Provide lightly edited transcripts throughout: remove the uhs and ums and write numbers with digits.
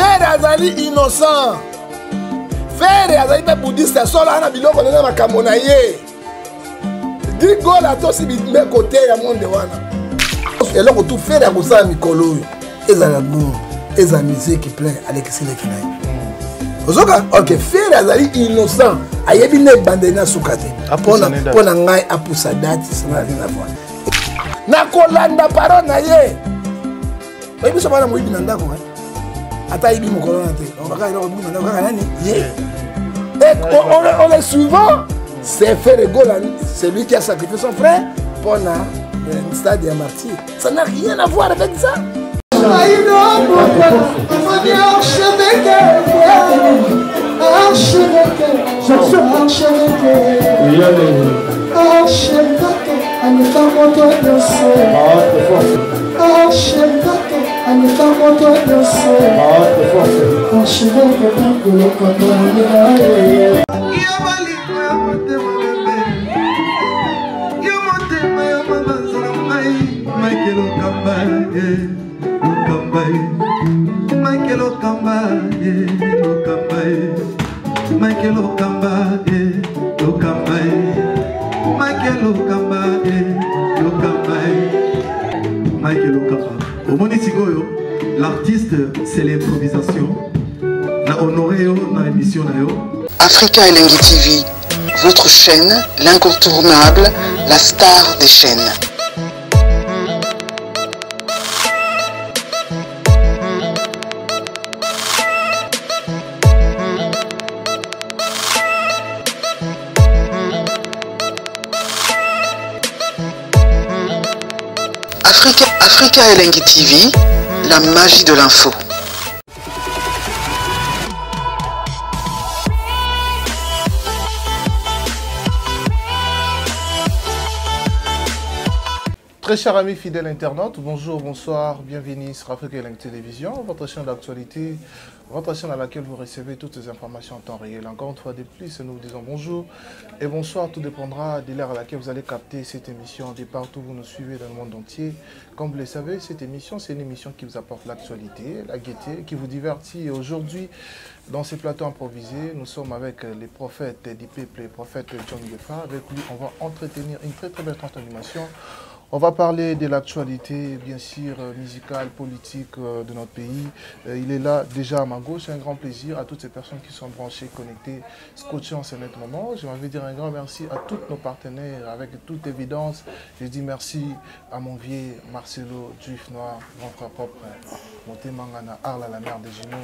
Frère azali innocent. Frère azali pe bouddhiste solo ana biloko na makambo na ye. Digola to si bimbe côté ya monde wana. Eloko tout frère akosala mikolo oyo. Ezala bon, ezala musique plein avec Seleki na ye. Ozoka, ok, frère azali innocent. Ayebi ne bandena sukate. Pona ngai apusa date sana na voix. Na kolanda parole na ye. Oyebi so bana moyibi na ndako hein. Ata ibi mokolo na te. On va quand on na ndako nani? Ye. Et on est souvent c'est frère Golan, c'est lui qui a sacrifié son frère pour un stade de martyr. Ça n'a rien à voir avec ça. L'artiste, c'est l'improvisation. Na honoré dans l'émission. Africa Elengi TV, votre chaîne, l'incontournable, la star des chaînes. Africa Elengi TV, la magie de l'info. Très chers amis fidèles internautes, bonjour, bonsoir, bienvenue sur Africa Elengi Télévision, votre chaîne d'actualité, votre chaîne à laquelle vous recevez toutes les informations en temps réel. Encore une fois de plus, nous vous disons bonjour et bonsoir, tout dépendra de l'heure à laquelle vous allez capter cette émission, de partout où vous nous suivez dans le monde entier. Comme vous le savez, cette émission, c'est une émission qui vous apporte l'actualité, la gaieté, qui vous divertit. Et aujourd'hui, dans ces plateaux improvisés, nous sommes avec les prophètes du peuple, les prophètes John Gefa. Avec lui, on va entretenir une très belle animation. On va parler de l'actualité, bien sûr, musicale, politique de notre pays. Il est là, déjà à ma gauche. Un grand plaisir à toutes ces personnes qui sont branchées, connectées, scotchées en ce moment. Je vais dire un grand merci à tous nos partenaires. Avec toute évidence, je dis merci à mon vieux Marcelo, Juif Noir, grand frère propre, Moté Mangana, Arla, la mère des Gino,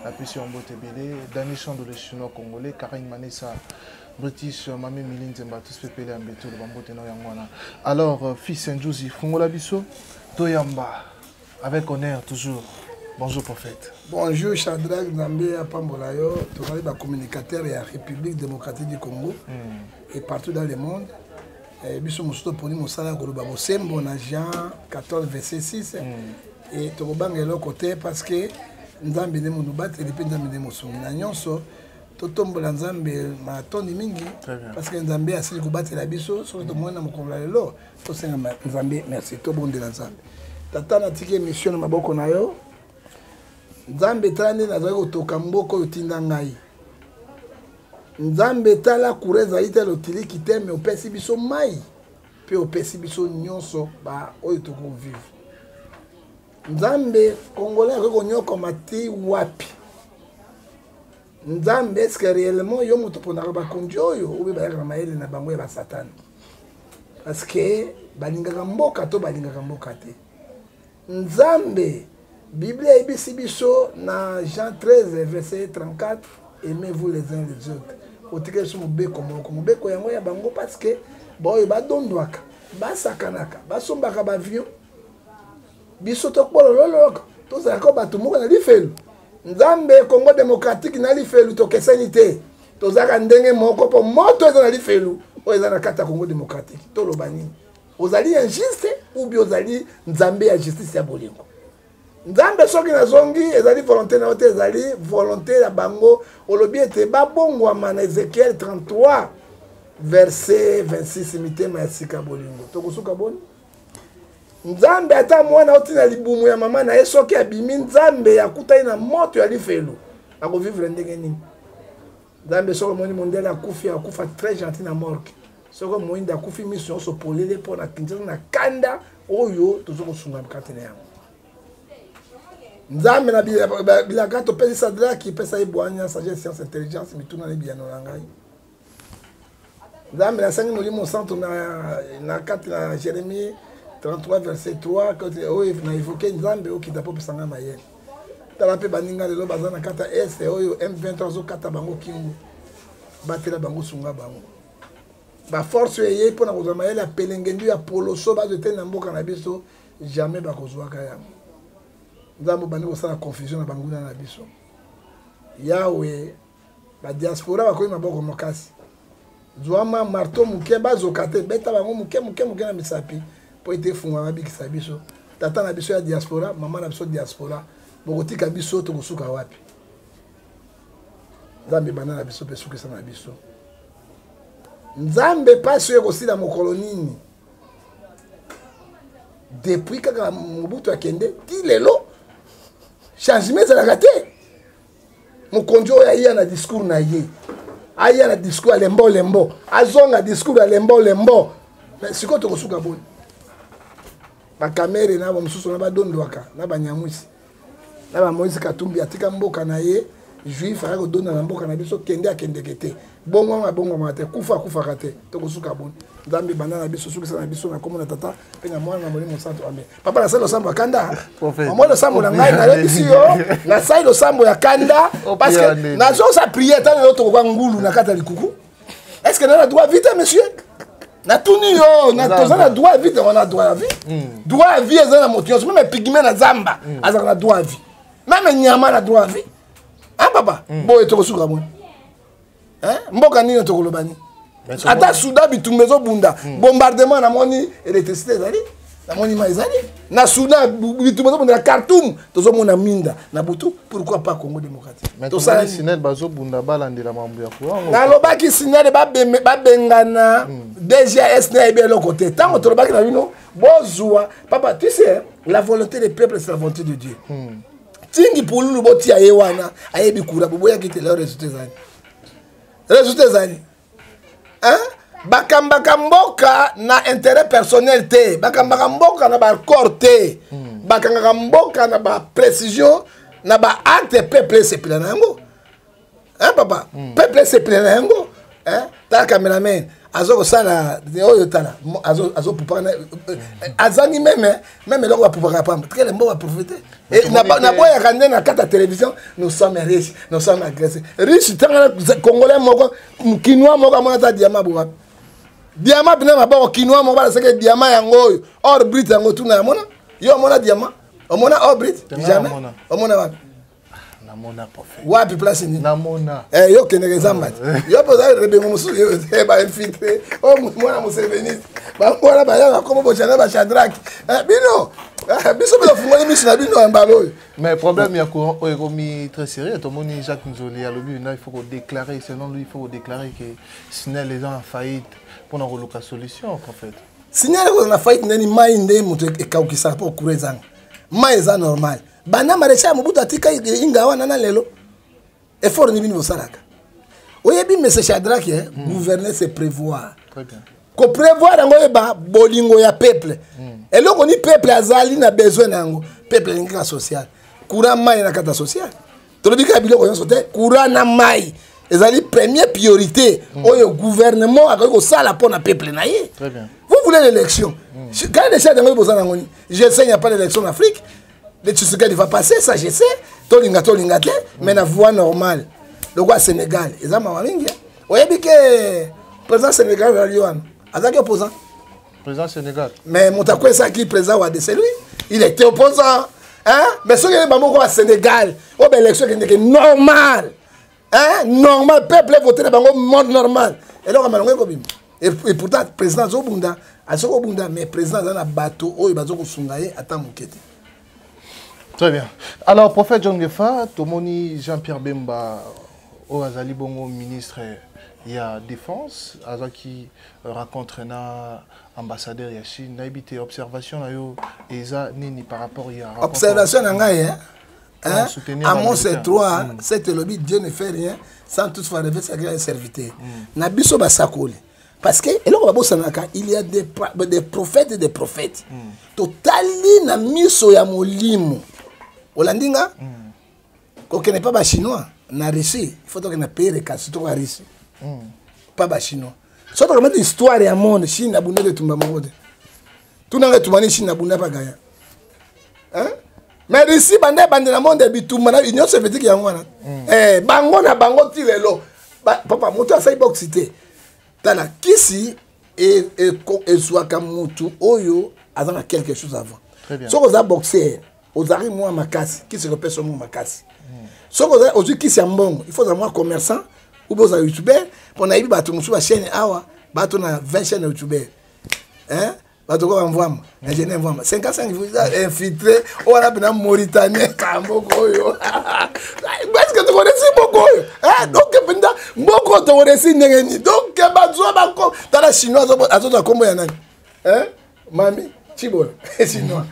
la Pession Mbotebele, Dani Chando, le chinois congolais, Karine Manessa, British, Mami Milin Zemba, tous les pépélés en béto, le bambote no yangwana. Alors, fils Saint-Joseph, Kongola Bisso, Toyamba, avec honneur toujours. Bonjour prophète. Bonjour Shadrach Nzambe Apambolayo, tu es le communicateur de la République démocratique du Congo et partout dans le monde. Bisso Mousso Poni Moussala Goloba Bosembo na Jean 14 verset 6 et tu es le côté parce que Nzambe ne nous bat et depuis Nzambe ne nous sonne. Nyonso totombola Nzambe matoni mingi parce que Nzambe asili kubatela biso surtout mwana mokongola lelo to senga Nzambe merci to bonde Nzambe tata na tike mission na maboko na yo Nzambe tani na zako toka mboko yotinda ngai Nzambe tala kureza ite lotili kiteme opesi biso mai pe opesi biso nyonso ba oyo to ko vivre Nzambe congolais ko nyoko mati wapi Nzambe est-ce que réellement yo moto ponaka bakonzi oyo obe bayaka mayele na bango ya Satan parce que balingaka mboka to balingaka mboka te Nzambe Bible ebisi biso na Jean 13 verset 34 aimez-vous les uns les autres otike so mobeko yango ya bango parce que boyo badondwaka basakanaka basombaka bavio biso tokolo loloko tozalaka bato moko na lifelu Nzambe Congo démocratique na lifelu tokesani te tozaka ndenge moko po moto eza na lifelu o eza na kata Congo démocratique to lobani ozali injuste ou bien ozali Nzambe ya justice ya bolingo Nzambe soki na zongi ezali volonté na ote ezali volonté ya bango olobi ete babongwama na Ézéchiel 33 verset 26 mitema ya sika bolingo tokosuka boni nzambe ata mwana otina libumu ya mama na ye soki abimi nzambe yakutani na moto ya lifelo akovivre ndenge nini nzambe soki omoni mondele akufi akufa très gentil na morgue soki moyinde akufi miso nyonso polele mpo na kinzela na kanda oyo tozokosunga kati na yango nzambe na bilaka topesi Sadraki pesa ye bwanya sagesse science intelligence mituna na biyano na ngai nzambe nasangi molimo centre na kati na Jérémie 33 verset 3 quand oyo na évoqué nzambe okita po pesanga mayele tala mpe baninga lelo baza na kata est oyo M23 azokata bango kingu batela bango sunga bango baforce eye mpona kozwa mayele apelengendu ya poloso bazoteli na mboka na biso jamais bakozwaka yango nzambe obandi kosala confusion na banguna na biso yawe badiaspora bakoyi maboko makasi zwama marto moke bazoka te beta bango moke na misapi po ete funga babikisa biso tata na biso ya diaspora mama na biso diaspora bokotika biso tokosuka wapi nzambe bana na biso mpe sukisa na biso nzambe pasi oyo ekosila mokolo nini depuis kaka mobutu akende ti lelo changement ezalaka te mokonzi oyo aya na discours na ye aya na discours ya lembo azonga discours ya lembo mais sikoyo tokosuka boni bakamere na bamosusu na badondwaka na banyamwisi na bamoïse katumbi atika mboka na ye juif aya kodonda na mboka na biso kende akendeke te bongwama te kufaka te tokosuka boni nzambe banda na biso sukisa na biso na komona tata mpe na mwana na molimo santo amen papa nasali losambo ya kanda omoi losambo na ngai nayebisi yo nasali losambo ya kanda parce que nazosa priere ntango yo tokoka ngulu na kati ya likuku est ce que nana droit vite monsieur natuni yo toza na droit vite on a droit à vie droit à vie eza na moto nyonso meme pigme na zamba azalaka na droit à vie meme nyama na droit à vie ah papa boye tokosuka boni mboka nini tokoloba nini ata suda bitumba ezobunda bombardement namoni électricité ezali namoni ma ezali na suda bitumba ezobunda na Khartoum tozomona minda na butu pourquoi pas Congo démocratique tosala sinel bazobunda balandela mambo ya courant nalobaki sinel babengana DGS na yebi eloko te ntango tolobaki na bino bozwa papa tu sais la volonté des peuples c'est la volonté de Dieu tingi pululu botia ye wana ayebi kura boboyaki te leo résultat ezali bakambaka mboka na intérêt personnel te bakambaka mboka na baaccord te bakangaka mboka na baprécision na baacte peuple sepela na yango papa peuple sepela na yango tala cameraman azokosala oyo tala azopupaka azangi meme eloko bapupaka pamba tikele mbo baprofite naboyaka nde na kati ya télévision nous sommes riches nous sommes agressés riche tanga congolais moko kinois moko amona ta diama bowapi diama bina maboko kinois moko balaseke diama yango oyo or brit yango tuna yamona yo omona diama omona or brit jamais omona wapi namona prophète wapi place ni namona yo kendeke zamba yo poza rebengo musu ba infiltré o mwana museveniste ba mwana ba ya comme bochana ba Shadraki bino biso bino fungoli misina bino mbalo mais problème ya courant oyo komi très sérieux to moni Jacques Nzoli à l'objet il faut déclarer selon lui il faut déclarer que Sinel les gens en faillite pour na koluka solution en fait Sinel ko na faillite nani mai nde mutu ekaukisa po kurezanga mai za normal bana maresha mobutu atika inga wana na lelo effort ni bini bosalaka oyebi monsieur Shadraki gouverner c'est prévoir très bien ko prévoir ngo eba bolingo ya peuple eloko ni peuple azali na besoin nango peuple ngika social courant mai na kata social to lobika biloko nyonso te courant na mai ezali première priorité oyo gouvernement akoko sala pona peuple na ye très bien vous voulez l'élection quand les chefs d'ango bozana ngoni je sais il n'y a pas d'élection en Afrique le Tshisekedi va passer ça je sais tolinga te mais na voie normale le roi Sénégal ezama wamingi oyebi ke président Sénégal aliwana azaki opposant président Sénégal mais Montakwé ça qui président wa de c'est lui il était opposant mais ce que bamoko wa Sénégal o be élection qui normal normal peuple voter na bango monde normal et donc amalongo ko bim et pourtant président Zobunda azoko bunda mais président za na bateau oyo bazoko sungaye ata mokete. Très bien. Alors, prophète John Gefa, Tomoni Jean-Pierre Bemba, au Azali Bongo, ministre il y a défense, qui rencontre un ambassadeur de Chine, il y a observation par rapport à observation à mon C3, cette lobby, Dieu ne fait rien sans toutefois rêver sa grande serviteur. Nabiso Basakoli. Parce que il y a des prophètes et des prophètes. Totali na miso ya molimo. Olandinga? Quand on n'est pas chinois, na Russie, il faut que na paye les cas, surtout à Russie. Pas chinois. Surtout que une histoire ya monde, Chine na bunda de tumba mangode. Tout n'a tumani Chine na bunda pas gaya. Hein? Mais ici, bande na monde bitumba Union soviétique ya ngwana. Bango na bango tilelo. Papa moto a box cité. Tala kisi et soit mutu oyo azana quelque chose avant. Très bien. So vous a boxer, vous arrivez moi makasi, qui se repère sur moi makasi. So vous a aujourd'hui qui c'est mbongo, il faut avoir commerçant ou vous a youtubeur pour na ibi bato musu ba chaîne awa, bato na 20 chaînes youtubeur. Hein? Bato ko envoie moi, ingénieur envoie moi. 55 vous infiltré, on a bien Mauritanie kamboko yo. Parce que tu connais Mboko. Hein? Donc Mboko tu connais ndengeni. Donc bazo bako tala chinois azo kombo ya nani? Hein? Mami Chibola chinois.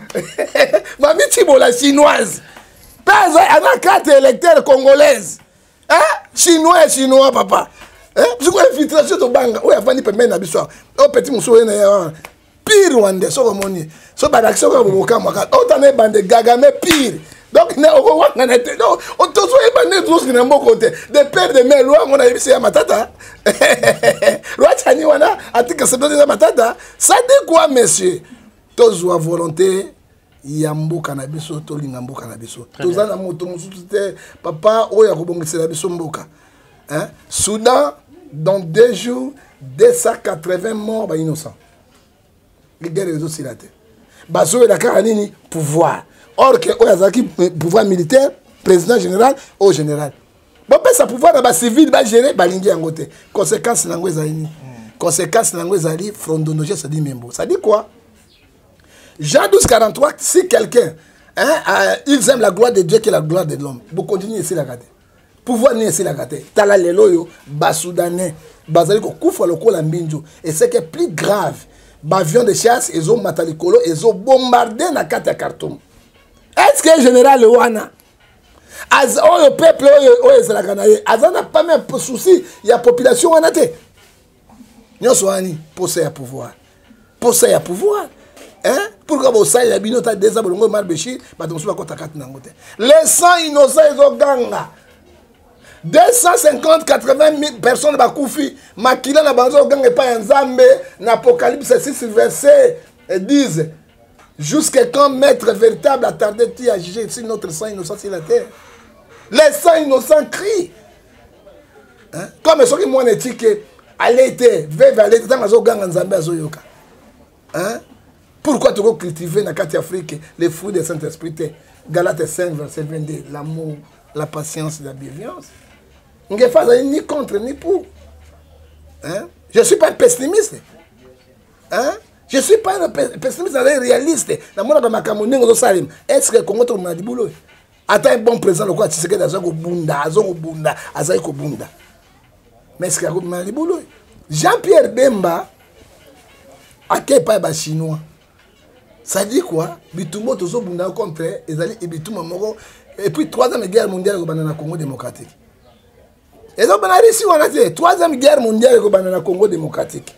Mami Chibola chinoise. Pas une carte électorale congolaise. Hein? Chinois papa. Hein? Parce que infiltration to banga. Oui, avant ni permet na biso. O petit muso na pire Rwanda so komoni. So ba d'action ko boka mwaka. O tane bande gagame pire. Donc na o wa na te. Donc o to so e bande tous na mboko te. De père de mère loi ngona yebisi ya matata. Loi tani wana atika se donner matata. Ça dit quoi monsieur? Tozwa volonté yamboka na biso to linga mboka na biso. Tozana moto mususu te papa oya ko bongisela biso mboka. Hein? Soudan dans 2 jours 280 morts ba innocents. Les guerres réseaux sur la terre. Bazo et la caranini pouvoir. Or que Oyazaki pouvoir militaire, président général au général. Bon ben ça pouvoir dans civil va gérer balingi en côté. Conséquence langue zali. Conséquence langue zali frondonoge ça dit membo. Ça dit quoi? Jean 12:43 si quelqu'un ils aiment la gloire de Dieu que la gloire de l'homme. Vous continuez ici la gâter. Pouvoir ni ici la gâter. Tala lelo yo basoudanais bazali ko kufa lokola mbinjo et c'est que plus grave. Avions de chasse, ils ont matalikolo, ils ont bombardé na kata Khartoum. Est-ce que le général Wana, le peuple, il n'a pas même souci, il y a population en athée. Nous sommes possèdés à pouvoir. Possèdés à pouvoir. Hein? Pourquoi vous savez, il y a bien des abonnés, Malbéchi, les 100 innocents, ils ont ganga. 250, 80 000 personnes bakoufi. Makila na banzo gang et pas Nzambe. N'Apocalypse 6 verset 10. Jusqu'à quand maître véritable attardait-il à juger si notre sang innocent sur la terre? Les sangs innocents crient. Hein? Comme ceux qui m'ont dit que allez-y, veuve allez-y, dans la gang Nzambe azoyoka. Hein? Pourquoi tu veux cultiver dans la Afrique les fruits du Saint-Esprit? Galates 5 verset 22. L'amour, la patience, la bienveillance. Je ne suis ni contre ni pour. Hein? Je ne suis pas un pessimiste. Hein? Je ne suis pas un pessimiste, réaliste. Est-ce que le Congo a dit boulot? Attends un bon président, le tu sais que Bunda. Mais est-ce qu'il a dit boulot? Jean-Pierre Bemba, à quel pas les Chinois? Ça dit quoi? Bitumbo tozo Bunda contre et puis 3e guerre mondiale au Congo démocratique. Et donc, on a réussi, on a dit, 3e guerre mondiale au Congo démocratique.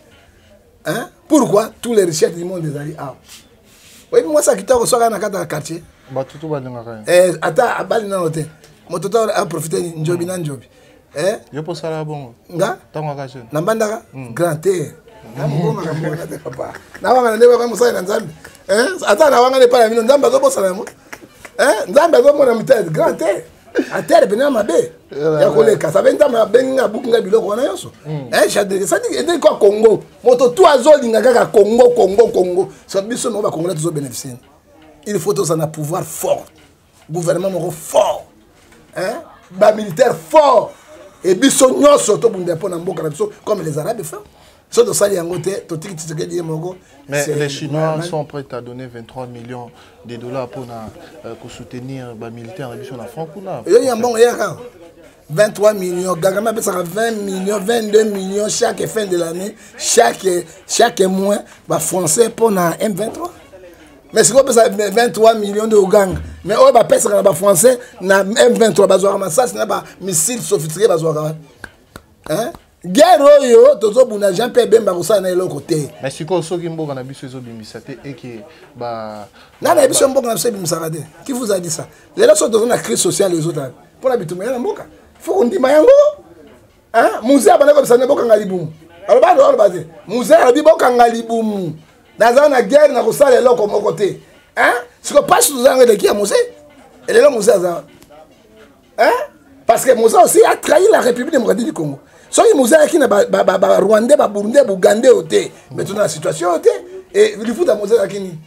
Hein? Pourquoi tous les richesses du monde sont allées à oui, moi, ça qui t'a reçu dans le quartier. Attends, à Balina, mon total a profité de Njobi Nanjobi. Hein? Je pense à la bonne. Nga? Nambandaka? Grand terre. Papa. Nawanga ne ba musa na Nzambe. Hein? Attends, nawanga ne pas la mino Nzambe zo bosa na mo. Hein? Nzambe zo mona mutete grand terre. A terre bena mabe. Ya koleka ça vient ma benga bukinga biloko na yoso. Eh j'adore ça dit quoi Congo. Moto tout azolinga kaka Congo. Ça biso no ba Congolais zo bénéficier. Il faut tous en avoir pouvoir fort. Gouvernement fort. Hein? Ba militaire fort. Et biso nyoso to bunda pona mboka na biso comme les Arabes font. Mais les Chinois sont prêts à donner 23 millions de dollars pour soutenir les militaires en France. 23 millions, Gagama peut 20 millions, 22 millions chaque fin de l'année, chaque mois, bah français pour un M23. Mais si on peut 23 millions de Ouganda, mais on va payer ça français, na M23 bazouara, ça c'est pas missile sophistiqué bazouara. Hein? Guerre yo, tozo buna Jean Pierre Bemba kosa na l'autre côté. Mais si ko soki mboka na biso ezo bimisate et que ba na biso mboka na biso bimisate. Qui vous a dit ça? Les autres sont dans la crise sociale les autres. Pour la bitumé na mboka. Faut qu'on dit mayango. Hein? Musée abana comme ça na mboka ngalibumu. Alors ba do ba musée abi mboka ngalibumu. Dans une guerre, na kosa les loko mon côté. Hein? Si on passe sous un de qui a musée? Et les musée ça. Hein? Parce que Moussa aussi a trahi la République démocratique du Congo. So il Moussa qui na Rwandais, Burundais, Bougandais oté. Maintenant la situation oté et il faut dans Moussa qui ni.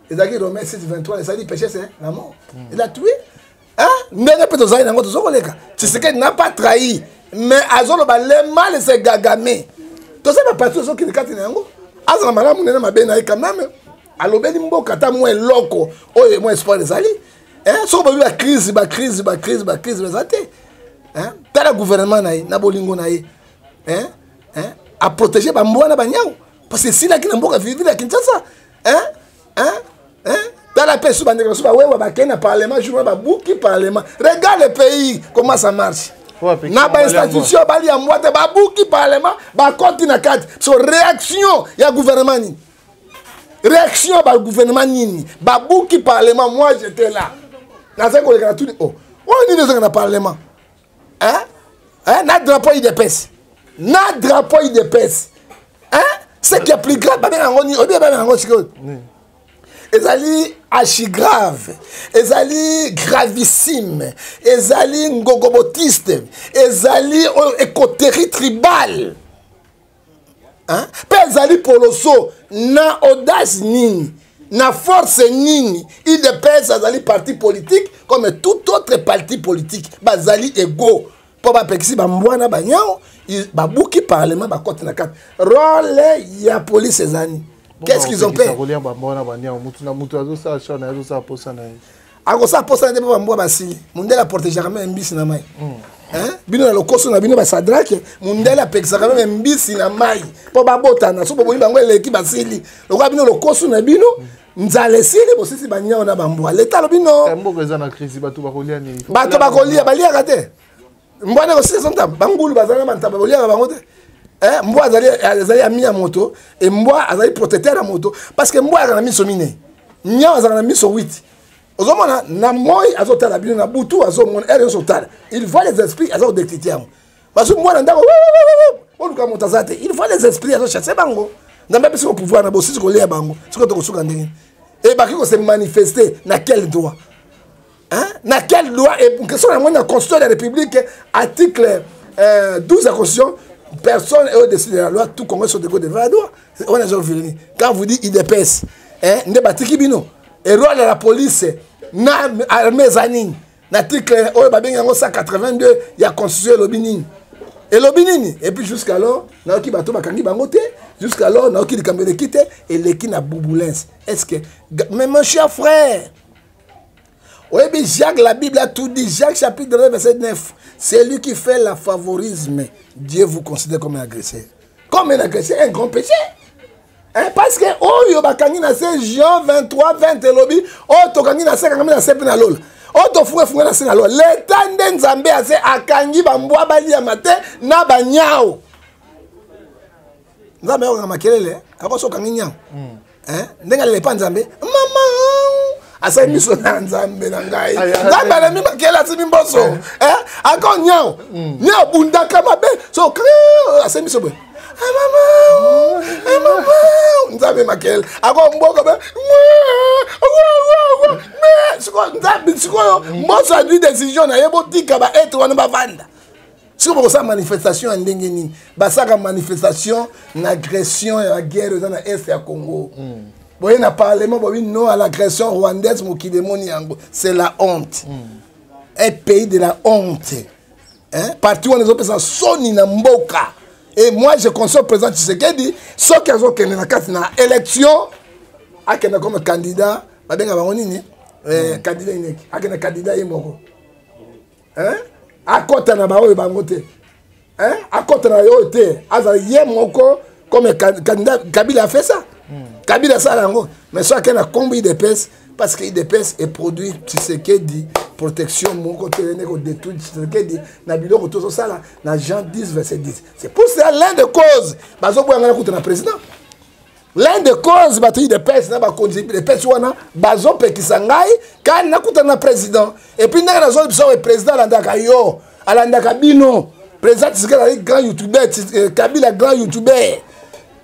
Et Zaki Romain 623 et ça dit péché c'est la mort. Il a tué. Hein? N'est pas tous aïna tous okoleka. C'est ce qu'il n'a pas trahi mais azolo ba le mal c'est gagamé. Tout ça va partir sur qui kati nango. Azala malamu nena mabena quand même. Alobeli mboka ta moins loko. Oye moins espoir des alliés. Hein? So ba crise mais até. Hein? T'as le gouvernement na bolingo na ye. Hein? Hein? À protéger ba mbwana ba nyao. Parce que si la kina mboka vivre la Kinshasa. Hein? Hein? Hein? T'as la paix sous ba négociation ba wewa ba kena parlement, jour ba bouki parlement. Regarde le pays comment ça marche. Na ba institution ba li amwate ba bouki parlement, ba konti na kati. So réaction ya gouvernement ni. Réaction ba gouvernement ni. Ba bouki parlement, moi j'étais là. Na ça ko le tout oh. On dit dans le parlement. Hein? Hein? Notre drapeau il dépasse. Notre drapeau il dépasse. Hein? Ce qui est plus grave, ezali archi grave, ezali gravissime, ezali ngogobotiste, ezali écoterie tribal. Hein? Pe ezali poloso na audace nini, na force nini, il dépasse ezali parti politique comme tout autre parti politique, bazali égaux. Pour ba pexi ba mbwana ba nyao, ba bouki parlement ba côté na 4. Rôle ya police ezani. Qu'est-ce qu'ils ont fait? Ako sa posa na ba mbwa basili. Mundela porte jamais mbisi na mai. Hein? Bino na lokoso na bino ba sadrake, mundela pexi jamais mbisi na mai. Po ba botana, so bo yimba ngwe leki basili. Lokwa bino lokoso na bino. Nzale sili bo sisi ba nyao na ba mbwa. Leta lo bino. Mboko eza na crise batu ba kolia ni. Batu ba kolia, balia kate. Mbwana aussi sont bangulu bazana mantaba bolia bangote mbwa azali ami ya moto et mbwa azali protecteur ya moto parce que mbwa azana miso mine nya azana miso 8 ozomona na moi azotala bino na butu azomona ere sotala il voit les esprits azo détecter parce que mbwa ndako oluka montazate il voit les esprits azo chasser bango ndamba biso ko pouvoir na bosi ko lia bango siko to kosuka ndenge et baki ko se manifester na quel droit. Hein? Dans quelle loi et pour que soit la Constitution de la République, article 12 de la Constitution, personne n'a décidé de la loi, tout Congrès sur le de la loi. On a venu. Quand vous dites IDPS, ne batiki bino, et rôle de la police, na armée zanine, l'article 182, il y a Constitution l'obinine. Et l'obinine, et puis jusqu'alors, na oki bato bakangi bangote, jusqu'alors, na oki likambele kite, et l'équipe na bouboulens. Est-ce que, mais mon cher frère, oui, mais Jacques, la Bible a tout dit. Jacques chapitre 9, verset 9. C'est lui qui fait la favorisme. Dieu vous considère comme un agresseur. Comme un agresseur, un grand péché. Hein? Parce que, oh, yo bakangi na se Jean 23, 20 lobby. Oh, to kangi na se kangi na se pina lol. Oh, to foué na se na lol. L'état d'Enzambé a se akangi bambwa bali ya mate na banyao. Nzambe yo ngamakelele. Ako so kangi nyao. Hein? Ndenga le pa Nzambe. Maman. Asa miso na Nzambe na ngai. Nzambe na mima kela si mimboso. Ako nyao. Nyao bunda kama be. So asa miso be. Maman. Maman. Nzambe makel. Ako mboko be. Siko Nzambe siko mboso a dû décision na yebo tika ba eto wana ba vanda. Siko boko sa manifestation ndenge nini. Basaka manifestation na agression ya guerre dans la est ya Congo. Boye na parlement boye non à l'agression rwandaise mokidemoni yango, c'est la honte. Un pays de la honte. Hein? Partout où on est opposés soni na mboka. Et moi je console président Tshisekedi, ceux qui ont kene na kati na élection akena comme candidat, ba benga bango nini? Candidat ineki. Akena candidat yemoko. Hein? akota na baoyo bango te. Hein? Akota na yo te. Aza ye moko comme candidat Kabila a fait ça. Kabila ça lango. Mais soit qu'elle a combien de pèses parce que IDPS est produit Tshisekedi protection mon côté ne détruit Tshisekedi na biloko tout ça là na Jean 10 verset 10. C'est pour ça l'un de causes bazo boanga na kuta na président. L'un de causes battu IDPS na ba conduire IDPS wana bazo pekisa ngai quand na kuta na président et puis na raison biso le président landaka yo alandaka bino président Tshisekedi grand youtubeur Kabila grand youtubeur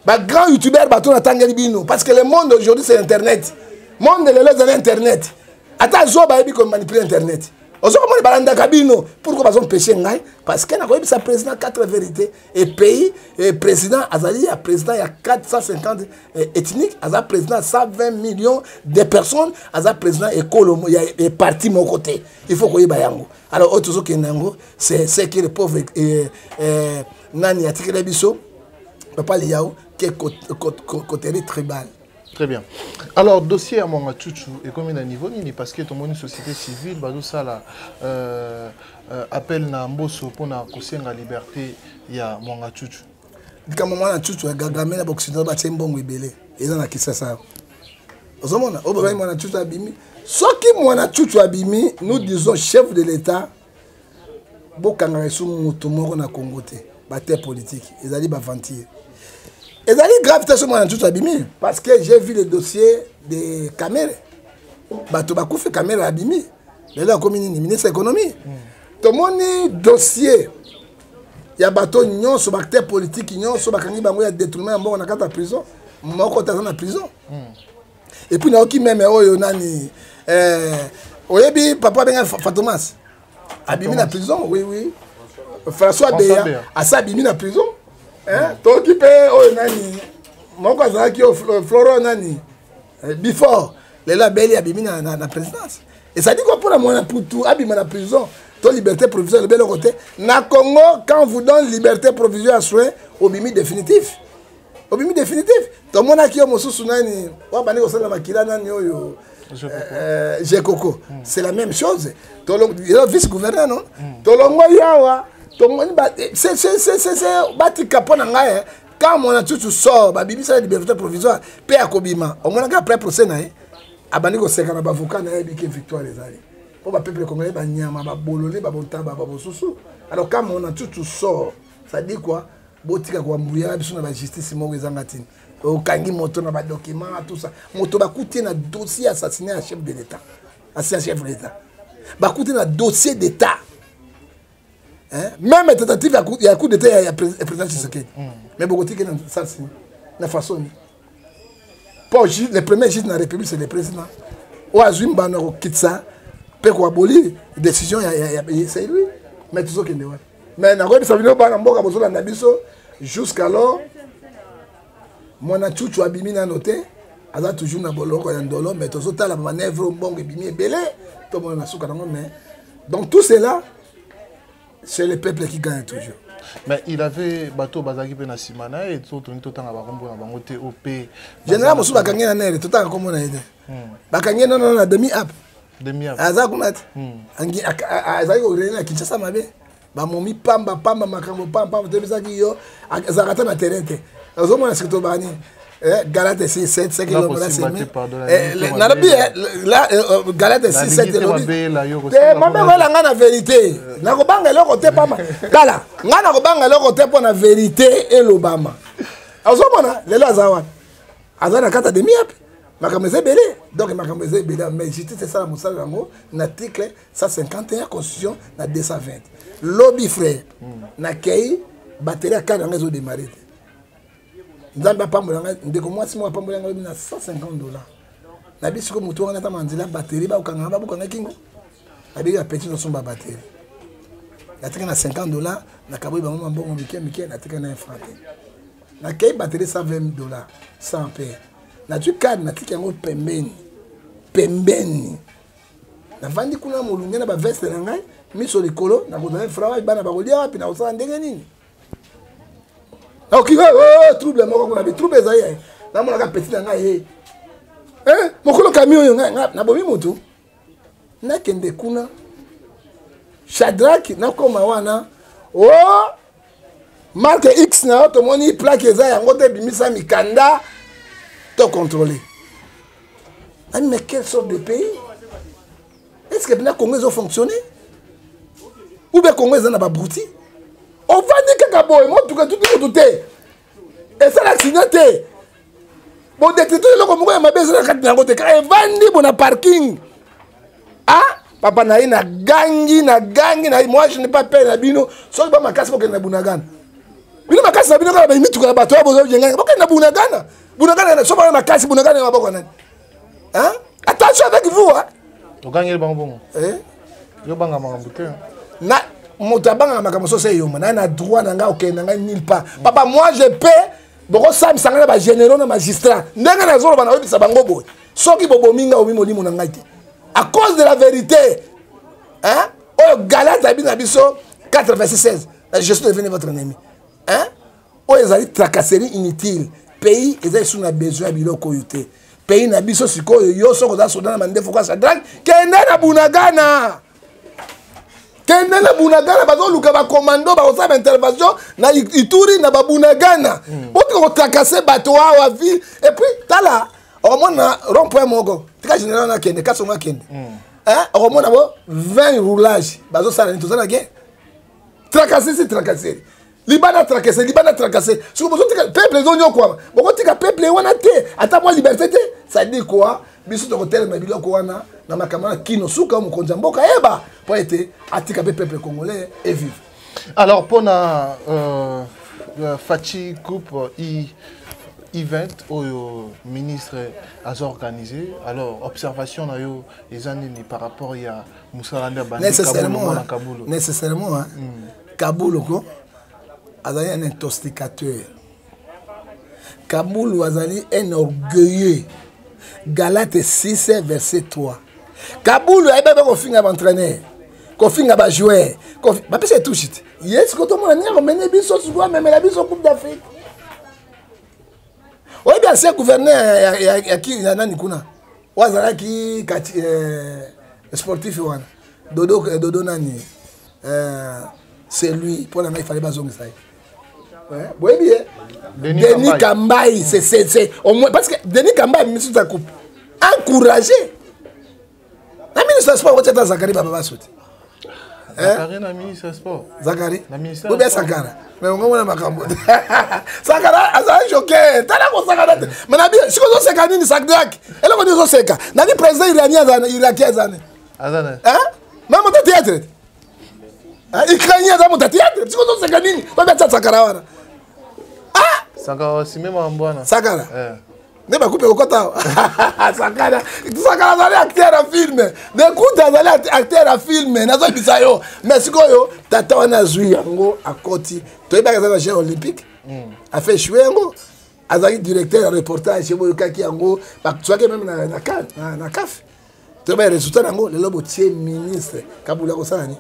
ba grand youtubeur bato na tangeli bino parce que le monde aujourd'hui c'est internet. Monde de l'élève dans internet. Attends, zo ba ebi comme manipuler internet. Ozo comme balanda kabino pourquoi bazon péché ngai parce que na ko sa président 4 vérités et pays et président azali a président il y a 450 ethniques, aza président 120 millions de personnes, aza président écolo il y a parti mon côté. Il faut ko yeba yango. Alors autre zo kenango c'est que les pauvres nani atikele biso papa liao qui est côté tribal. Très bien. Alors, dossier à Mwanga Tchouchou, et combien de niveau ni parce que tout le monde une société civile, bah ça là appel na mboso pour na kosenga liberté ya Mwanga Tchouchou. Quand Mwanga Tchouchou a gagné la boxe dans bâtiment bon ibélé, et dans la kissa ça. Ozomona, oba Mwanga Tchouchou abimi. Ce qui Mwanga Tchouchou abimi, nous disons chef de l'État, bokanga resu mutu moko na Congo te, bataille politique, ils allaient bavantir. Et ça est grave parce que j'ai vu le dossier de Kamere. Bato Bakoufi Kamere Abimi. Mais là, comme ministre de l'économie. Tout le monde dossier. Il y a bateau nyon sur acteur politique, nyon sur bakangi bango ya détournement en bon en prison. Mon côté dans la prison. Et puis na oki même oyo nani oyebi papa benga Fatoumas. Abimi na prison, oui. François Beya a sa abimi na prison. Hein? Toi qui paye oh nani mon cousin qui Florent nani before les labels abimi na présidence et ça dit quoi pour la mon pour tout abimi na prison ton liberté provisoire le bel côté na Congo quand vous donne liberté provisoire à soin au bimi définitif ton mon aki mosusu nani wa bani ko sala makila nani oyo Jekoko c'est la même chose ton vice-gouverneur non ton longo yawa c'est bati capone ngai quand mon Tchouchou sort ba bibi sa liberté provisoire pe akobima on mona après procès na abandi ko seka na bavocat na biki victoire les ali pour ba peuple congolais ba nyama ba bololé ba bontaba ba bosusu alors quand mon Tchouchou sort ça dit quoi botika ko mbouya biso na ba justice mo ezanga tini o kangi moto na ba document tout ça moto ba couté na dossier assassiné à chef de l'état ancien chef de l'état ba couté na dossier d'état. Hein? Même la tentative, il y a un coup d'État, il y a un président Tshisekedi. Mais beaucoup de gens ça, c'est la façon. Le premier juge de la République, c'est le président. Ou Azim Banaro Kitsa, Peko Aboli, décision, c'est lui. Mais tout ça qui est là. Mais ça veut dire jusqu'alors, mon Tchouchou Abimi n'a noté, il a toujours un boloko, un dollar, mais tout ça, la manœuvre, bon, et bimi, belé, tout le monde a souka. Donc tout cela, c'est le peuple qui gagne toujours. Mais il avait bateau bazaki pe na simana et tout temps à bakombo na bango te OP. Général Moussou bakangi na nere tout temps comme on a dit. Bakangi non na demi app. Aza kunati. Angi azaki ko rena Kinshasa mabe. Ba momi pamba makambo pamba te bizaki yo azakata na terrain te. Ozomo na sikto bani. Galate 6 7 km là Galate 6 7 la vérité na ko banga loko te pama kala ngana ko banga loko te pona vérité et l'Obama azomona lelo azawa azana kata demi api makameze belé donc makameze belé mais justice ça la musala ngo na article 151 constitution na 220 lobby frère na kei batterie à kana ngazo démarrer nzamba pambolanga ndeko mwasi mwa pambolanga na $150 na biso ko mutu ngana ta manzila batterie ba ukanga ba bukanga kingo abiga petit no somba batterie natika na $50 na kaboyi bango mbongo mike natika na franc na kei batterie $120 100 paire na tu card natika yango pembeni na vandi kuna mulunga na ba veste na ngai miso likolo na ko na franc bana ba kolia wapi na osala ndenge nini. Ok, trouble, moi, trouble, ça y est. Là, mon petit, mon camion, na bomi moto. Na kende kuna. Shadrach nakoma wana marque X na auto moni plaque eza yango te bimisa mikanda to contrôler. Mais quelle sorte de pays? Est-ce que le Congo a fonctionné? Ou bien le Congo a abruti? On va dire que Gabo est mort, tout le monde. Et ça l'accident. Bon, dès que tout le monde a besoin de la carte, il va dire un parking. Ah? Papa na gangi, moi je n'ai pas peur na bino, sauf que ma casse pour que na bunagan. Bino ma casse na bino quand il tout la bateau, bozo yenga, pour que na bunagan. Bunagan, sauf que ma casse bunagan na bokona. Hein? Attention avec vous, hein? Tu gagnes le bambou. Eh? Tu gagnes le bambou. Na motabanga makamoso c'est yo, na na droit na nga OK na nga nulle part. Papa moi je paie, boko sam sangana ba généraux na magistrat. Ndanga na zolo bana obisa bango boy. Soki bobo minga omi molimo na ngai te. À cause de la vérité. Hein? Oh Galate abina biso 4 verset 16. Je suis devenu votre ennemi. Hein? Oh ezali tracasserie inutile. Pays ezali sous na besoin biloko yote. Pays na biso sikoyo yo soko za soda na mandefo kwa Shadrach kende na bunagana. Kende na bunagana bazo luka ba commando ba osaba intervention na Ituri na ba bunagana. Botiko ko tracasser bato wa vie et puis tala au moins rond-point mogo. Tika général na kende kaso ma kende. Hein? Au moins 20 roulages bazo sala ni tozana ke. Tracasser c'est tracasser. Libana tracasser, Libana tracasser. Si vous avez peuple zonyo quoi. Boko tika peuple wana te, ata moi liberté te. Ça dit quoi? Biso to hotel ma biloko wana na makamana kino suka mu konja mboka eba pour être atika peuple congolais et vivre. Alors pour na Fachi Coupe event au ministre a organisé. Alors observation na yo les années par rapport à Moussalanda Bandi Kaboul. Nécessairement hein. Kaboul ko azali un intoxicateur. Kaboul azali un orgueilleux. Galate 6 verset 3. Kaboul a bébé ko finga entraîneur. Ko finga ba joueur. Ko ba pese tout shit. Yes ko to mo na ko mené biso sou même la biso Coupe d'Afrique. Oui bien c'est gouverneur ya ki na nani kuna. Wazala ki sportif wana. Dodo nani. C'est lui pour la il fallait pas zonga ça. Ouais, oui bien. Denis Kambaï, c'est au moins parce que Denis Kambaï ministre de la coupe. Encouragé. La ministre du sport va être Zakari Baba Souti. Zakari na ministre du sport. Zakari. Na ministre. Ou bien Sakara. Mais on va makambo. Sakara azali choqué. Tala ko Sakara. Manabi, si ko seka nini Sakdak. Elle ko dizo seka. Nani président iranien irakien zane. Azana. Hein? Même au théâtre. Ukrainien dans mon théâtre. Si ko seka nini, on va mettre Sakara wana. Sakara si même en bois. Sakara. Ne ba couper au kota. Sakara. Sakara zali acteur à film. Ne kuta zali acteur à film. Nazo bisayo. Mais sikoyo tata wana zui yango akoti. To ba kaza Jeux olympiques. A fait jouer yango. Azali directeur reportage chez Boyokaki yango. Ba tswake même na CAN, na CAF. To ba résultat yango le lobo tie ministre Kabula ko sana ni.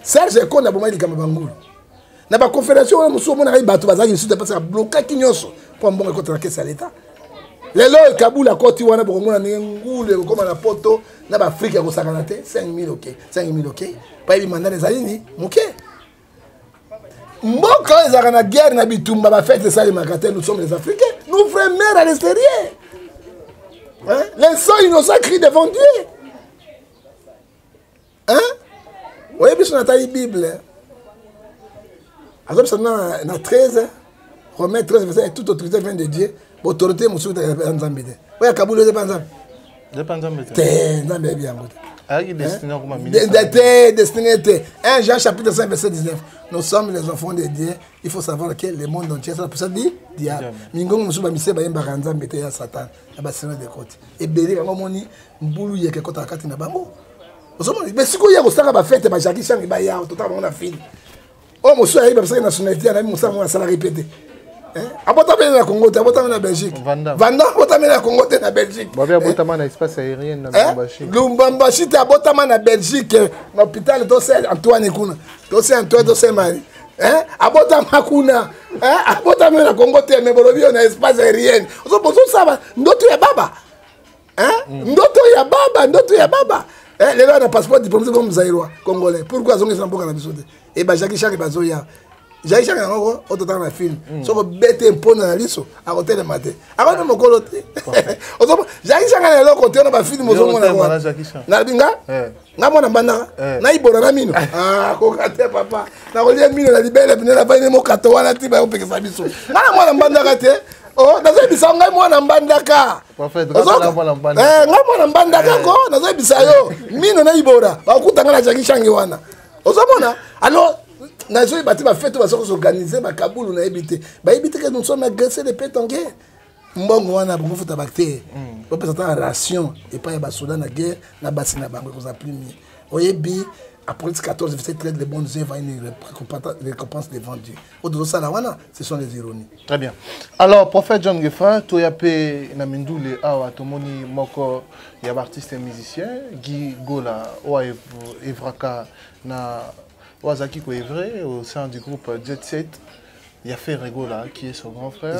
Serge Konda bomali kama bangulu. Na ba conférence on muso mona kai bato bazaki sute parce que bloquer kinyoso pour mbonga contre la caisse à l'état. Lelo Kabula koti wana bokomona ngule kokoma na poto na ba Afrique ya kosakana te 5000 OK 5000 OK pa bi mandat les alini moké mboka ezaka na guerre na bitumba ba fête ça les makate nous sommes les Africains nous frères mères à l'extérieur hein les sangs innocents crient devant Dieu hein oui biso na taille Bible azop ça na 13 Romains 13 verset toute autorité vient de Dieu. Autorité monsieur de Nzambe. Ouais Kaboul de Nzambe. De Nzambe. Nzambe bien ngote. Qui destiné comme ministre. Destiné 1 Jean chapitre 5 verset 19. Nous sommes les enfants de Dieu. Il faut savoir que le monde entier ça pour ça dit diable. Mingongo musu ba mise ba yemba Nzambe te ya Satan. Ya ba sino de côté. Et beli ka moni mbulu yeke kota kati na bango. Osomoni mais siko ya ko saka ba fête ba Jackie Chan ba ya totalement na fille. Oh musu ayi ba saka nationalité na musa mo sala répéter. Abotama na Congo, abotama na Belgique. Vanda abotama na Congo te na Belgique. Bobia abotama na espace aérien na Lubumbashi. Lubumbashi te abotama na Belgique, na hôpital to c'est Antoine kuna. To c'est Antoine to c'est Marie. Abotama kuna. Abotama na Congo te mais bolobi na espace aérien. Ozo bozo saba ndoto ya baba. Ndoto ya baba. Les gars, on a passeport diplomatique comme Zaïrois, Congolais. Pourquoi ils ont un peu de bisoté? Et bien, Jackie Chan est basé là. Jackie Chan est encore au total dans le film. Ils sont bêtés un peu dans la liste, à côté de maté. Avant de me coloter. Jackie Chan est là, côté de ma film. Je suis Jackie Chan. Nabinga? Namona Banda. Naïbora Namino. Ah, Kokate, papa. Naolia Mino, la libelle, la baine, mon katoa, la tiba, on peut que ça biso. Namona Banda, oh, nazo bisa ngai mwana mbandaka. Prophète, ngana mwana mbandaka. Ngai mwana mbandaka ko, nazo bisa yo. Mino na ibora, ba kutanga na Jackie Chan wana. Ozomona? Alors, nazo ibati ba fête ba s'organiser ba Kaboul na ebité. Ba ebité que nous sommes agressés les pètes en guerre. Mbongo wana bongo futa bakté. On peut s'attendre à ration et pas ya ba Soudan na guerre na basina bango ko za primi. Oyebi après 14, vous traite les bonnes œuvres, une récompense devant Dieu. Ce sont les ironies. Très bien. Alors, prophète John Gefa, tu as payé Namindoule Awa Tomoni Moko, il y a artiste et musicien, Guy Gola, Oa Evraka, na Oazaki Ko Evre, au sein du groupe Jet Set. Il y a fait Regola, qui est son grand frère.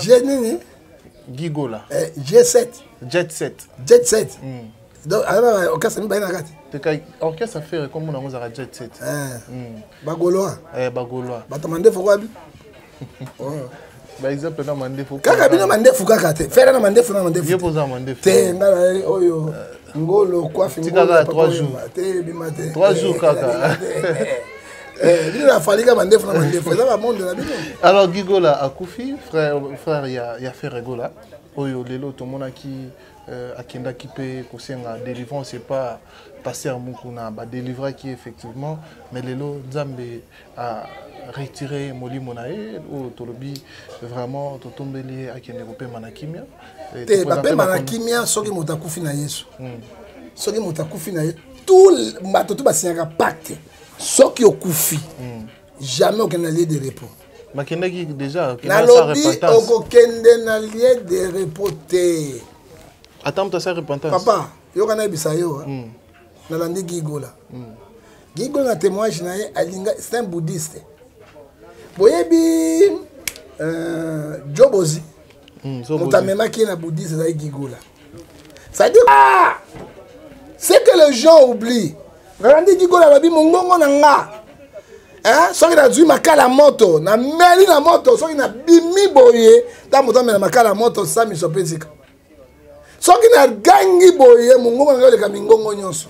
Guy Gola. J7. Jet Set. Jet Set. Donc, alors, orchestre, c'est pas orchestre a fait comme on a Jet Set. Bagoloa. Bagoloa. Batamande Fouabi. Par exemple, on a demandé Fouabi. Kaka bino mande Fouabi. Faire na mande Fouabi. Vieux posant mande Fouabi. Te ngala oyo. Ngolo quoi finir. Kaka 3 jours. 3 jours kaka. Il a fallu que mande Fouabi. Ça va monde la bino. Alors Gigola a Koufi, frère il y a fait Regola. Oyo lelo to mona ki akenda qui peut kosenga délivrance c'est pas passer à Mukuna ba délivrer qui effectivement mais lelo Nzambe a retiré moli monae ou tolobi vraiment to tombeli akende ko pe manakimia te ba pe manakimia soki mutakufi na Yesu soki mutakufi na tout matoto ba signaka pacte soki okufi jamais aucun lieu de repos. Makendaki déjà na lobi okokende na lieu de repos te. Attends, tu as sa repentance. Papa, yo kana bisa yo. Nalandi Gigola. Gigola témoigne na alinga, c'est un bouddhiste. Boyebi Jobozi. Mutamema qui na bouddhiste za Gigola. Ça dit c'est que les gens oublient. Nalandi Gigola babi mongongo na nga. Hein, soki na zui makala moto, na meli na moto, soki na bimi boye, ta mutamela makala moto sami sopezika. Soki na gangi boye mongongo na leka mingongo nyonso.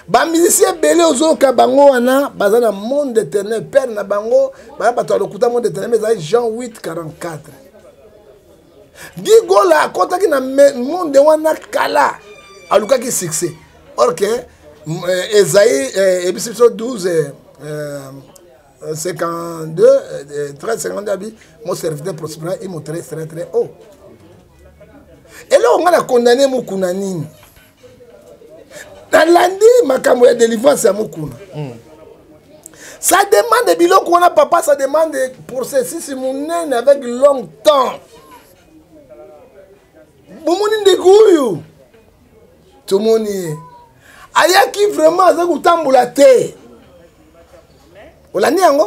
Ba musicien belé ozoka bango wana baza na monde éternel père na bango ba bato lokuta monde éternel mais Jean 8:44. Gigola akotaki na monde wana kala alukaki succès. Or que Esaïe épisode 12 52 13 52 mon serviteur prospère et mon très haut. Et là, on a condamné Mukuna Nini. Dans lundi, ma caméra de délivrance à Mukuna. Ça demande de biloko qu'on a papa, ça demande pour ceci, c'est mon naine avec longtemps. Boumouni de Gouyou. Tout le monde y est. Aya qui vraiment a un tamboula te. On l'a dit, hein?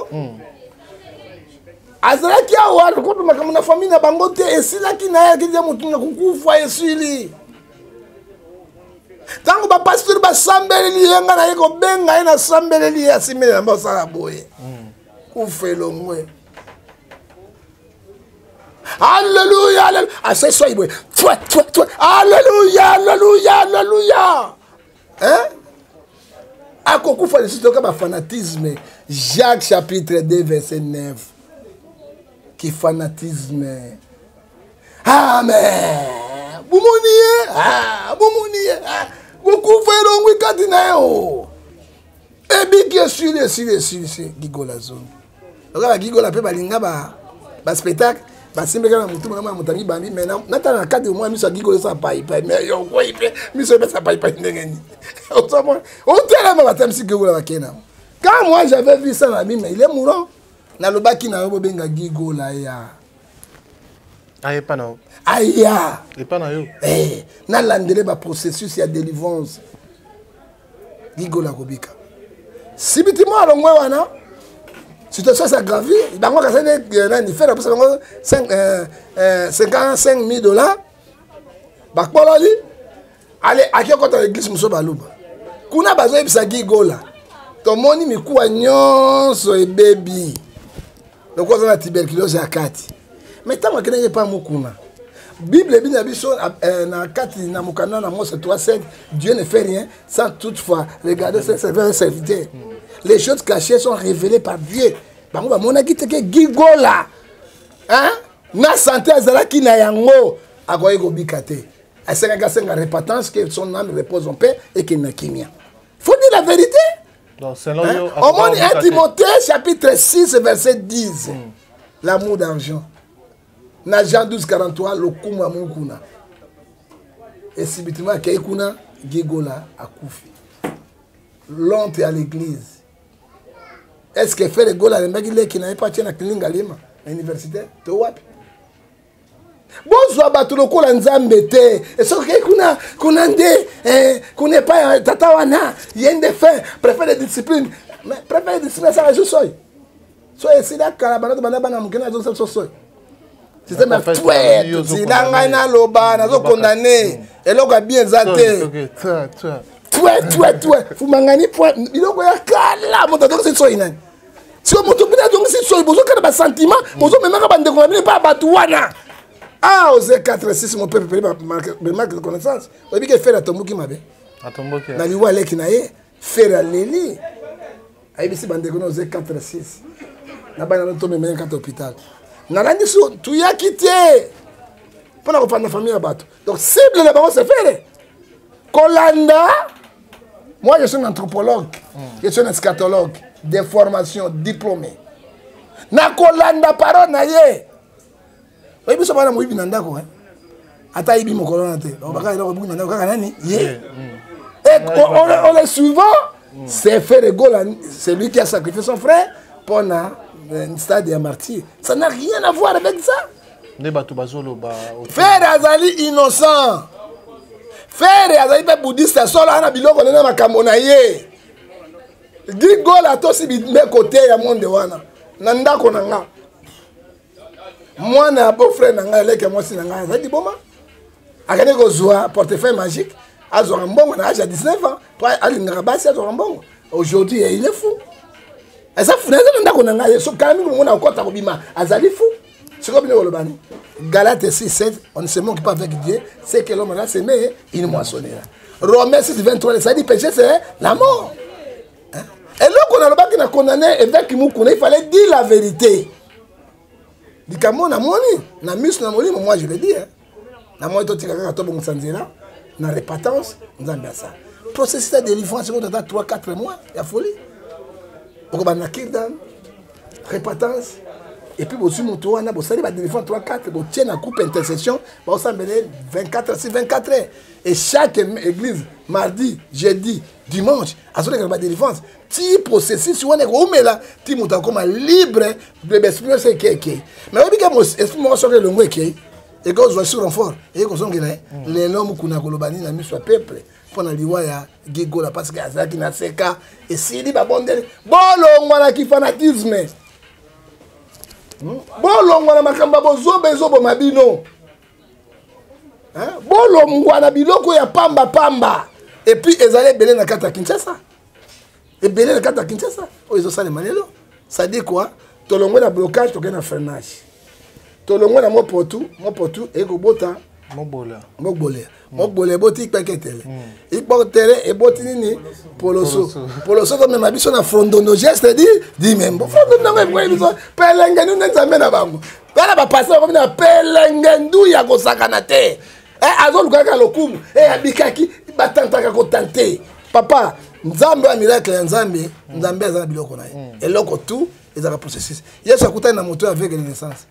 Azalaki awa ko makambo na famille na bango te esilaki na ya kidia mutu na kukufa esili tango ba pasteur ba sambeleli yenga na yeko benga ina sambeleli asimele na basala boye kufelo ngwe Alléluia alléluia ase so ibwe Alléluia alléluia alléluia hein akokufa le sito ka ba fanatisme Jacques chapitre 2 verset 9 qui fanatisme. Amen. Boumounié. Boumounié. Beaucoup feront oui kadinao. Et bien que sur Gigola zone. Regarde Gigola pe balinga ba spectacle ba simbeka na mutu na mutangi bambi mais na tana cadre moi mi so Gigola sa pai mais yo ko ipe mi so be sa pai ndengeni. On tellement ba tamsi Gigola bakena. Quand moi j'avais vu ça na Bible mais il est mourant. Na lobaki na yo benga Gigola ya. Aye pa na. Aya. E pa na yo. Na landele ba processus ya délivrance. Gigola kobika. Sibitima alongwe wana. Situation s'aggravie, bango ka sene ni faire pour ça 55 000 $. Ba kololi. Allez, aki kota l'église muso baluba. kuna bazo ebisa gigola tomoni mikuwa nyonso ebebi lokoza na tuberculose ya kati mais tango akenenge pa mukuna Bible bina biso na kati na mukana na Mose 3:7 Dieu ne fait rien sans toutefois regarder ses serviteurs. Les choses cachées sont révélées par Dieu. Bango ba mona kiteke gigola. Hein? Na santé azalaki na yango akoye ko bikate. Asenga senga repentance que son âme repose en paix et qu'il n'a kimia. Faut dire la vérité. Donc selon Au monde 1 Timothée chapitre 6 verset 10. L'amour d'argent. Na Jean 12:43 le kuma mukuna. Et subitement Keikuna gigola akufi. L'honte à l'église. Est-ce que fait le gola le mec qui n'avait pas tient à Klinga Lima à l'université? To wapi? Bonsoir batu lokola nzambe te. Et ce que kuna nde pas tata wana yende fait préfère les disciplines. Mais préfère les disciplines ça je soy. Soy c'est là kalabana bana mukena zo soy. C'est ma fouette. Si nanga na loba na zo condamner. Et loka bien zate. Toi. Vous mangani point. Biloko ya kala moto donc c'est soy nan. Si on moto bina donc c'est soy bozo kana ba sentiment, bozo même ka bande ko pas batu wana. Ah, Osée 4:6 mon peuple marque de connaissance. On dit que faire atomboki mabe. Atomboki. Na liwa leki na ye faire leli. Aibisi bande ko Osée 4:6. Na bana no tombe men ka hôpital. Nalandi so tu ya quitté. Pour ko fanda famille abato. Donc cible le baron se faire. Kolanda. Moi je suis un anthropologue, je suis un eschatologue de formation diplômé. Na kolanda parole na ye. Oui, biso bana moyibi na ndako ata ibi mokolo na te on baka ilo buku na ndako kaka nani ye et on le souvent c'est fait de Gaulle, c'est lui qui a sacrifié son frère pour un stade de martyr. Ça n'a rien à voir avec ça. Frère azali innocent, frère azali pe bouddhiste solo ana biloko na makambo na ye di Gaulle atosi bi me côté ya monde wana na ndako na nga. Moi, na beau-frère nanga eleke moi si nanga azali boma. Akane ko zwa portefeuille magique, azwa mbongo na âge à 19 ans, pour aller na basi azwa mbongo. Aujourd'hui, il est fou. Et ça fou na ndako nanga so kami ko mona okota ko bima, azali fou. C'est comme le Lobani. Galates 6:7, on ne se moque pas avec Dieu, c'est que l'homme là s'aimer, il moissonnera. Romains 6:23, ça dit péché c'est la mort. Et là qu'on a le bac qui a condamné évêque Moukouna, il fallait dire la vérité. Di kamo na moni na mis na moni moi je le dis na moi to tika to bon sanzela na repentance nzambe ça processus de délivrance on attend 3-4 mois ya folie on va na kirdan repentance et puis bosu moto wana bo sali ba délivrance 3-4 bo tient na coupe intercession ba s'embêler 24 heures et chaque église mardi jeudi dimanche azole ka ba délivrance ti processus wana ko umela ti muta koma libre de l'esprit c'est keke mais obi ka mo esprit mo so ke longo eke et ko zo sur renfort et ko so ngela les noms kuna kolobani na miso peuple pona liwa ya gigola parce que azaki na seka et sili ba bondele bolongwa na ki fanatisme bolongwa na makamba bozo mabino bolongwa na biloko ya pamba et puis ezale belé na kata Kinshasa. Et belé na kata Kinshasa. Oh ils ont ça les manelo. Ça dit quoi? Tolongwe na blocage to na freinage. Tolongwe na mo potu e ko bota Mobole boti paketele. I portere e boti nini poloso to me mabiso na frondono geste di membo. Frondono na mwe biso pelenge nu nzambe na bango. Bana ba passer comme na pelenge ndu ya ko sakana te. Azolu kaka lokumu abikaki batantaka ko tante. Papa nzambe wa miracle ya nzambe azana biloko na ye. Eloko tout ezaka processus. Yesu akutana na moto avec renaissance.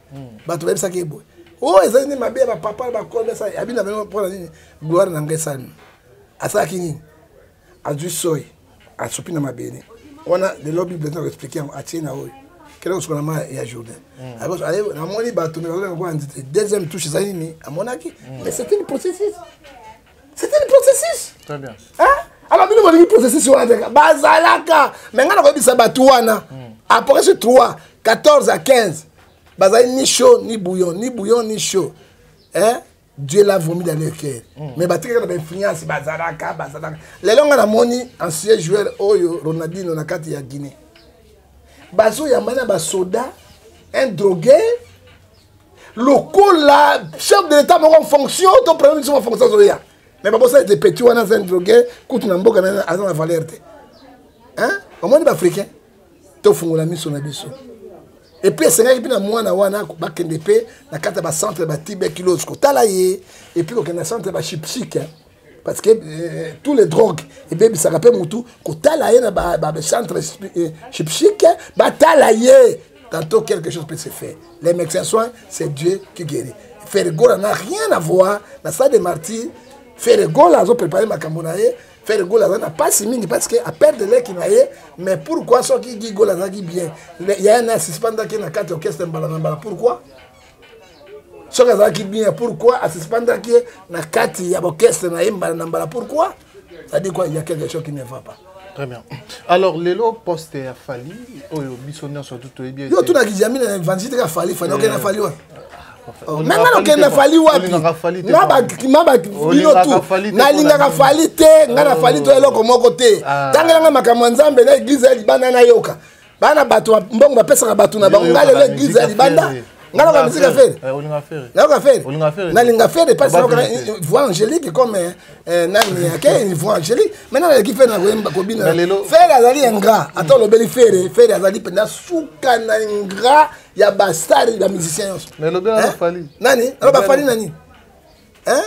Bato bebisa ke boy. Oh ezali ni mabe ba papa ba ko besa abina beno pona nini gloire na ngesani. Asaki nini? Aju soy. Asopi na mabene. Wana de lobby bible expliquer a tina oyo. Kele ko ma ya Jourdain. Alors allez na moni bato me ko andite deuxième touche ezali ni amonaki. Mais c'était le processus. Très bien. Hein? Alors nous avons processus wana bazalaka. Mais ngana ko bisa batu wana. Après ce 3 14 à 15 bazali ni chaud ni bouillon ni chaud. Hein? Dieu l'a vomi dans leur cœur. Mais bah, tu as des influences, bazalaka. Les langues à moni, ancien joueur, Oyo, Ronaldinho, Nakati, ya Guinée. Bazo Yamana, ba soda, un drogué. Le là, chef de l'État, en fonction, ton premier ministre en fonction de rien. Mais pas pour ça, des petits, on a un drogué, coûte une boca, on a la valeur. Hein? Au moins, les Africains, tu as la mission. Et puis, c'est un peu de moi, bakende pe, na kata ba centre ba tuberculose ko talaye, et puis ko na centre ba chipchique, parce que tous les drogues, et bien ça rappelle mutu ko talaye na ba centre chipchique, ba talaye. Tantôt quelque chose peut se faire. Les médecins soins, c'est Dieu qui guérit. Ferregola n'a rien à voir dans ça des martyrs. Ferregola a préparé ma camonaye. Ferregola n'a pas si mine parce qu'à perdre de l'air qui n'a rien. Mais pourquoi ceux qui disent Gola n'a bien? Il y a un assistant qui n'a qu'à orchestre Mbalanga. Pourquoi? Ceux qui disent bien, pourquoi assistant qui n'a qu'à orchestre Mbalanga? Pourquoi? Ça dit quoi? Il y a quelque chose qui ne va pas. Très bien. Alors, les lots postés à Fali, Bissonnier surtout, tu es bien. Yo, tout n'a qui jamais l'évangile à Fali, Fali, aucun a Fali. Maintenant qu'on a fallu wapi nalingaka fali te ngana fali to eloko moko te tangela makambo nzambe na église ya libanda na yoka bana bato mbongo bapesaka bato na bango ngale le église ya libanda ngala ba musique faire nalinga faire parce que voix angélique comme nani yake une voix angélique maintenant qui fait na ko bina faire azali ingrat attends le beli faire azali penda suka na ingrat ya bastar ya musicien mais le bel fali nani alors ba fali nani hein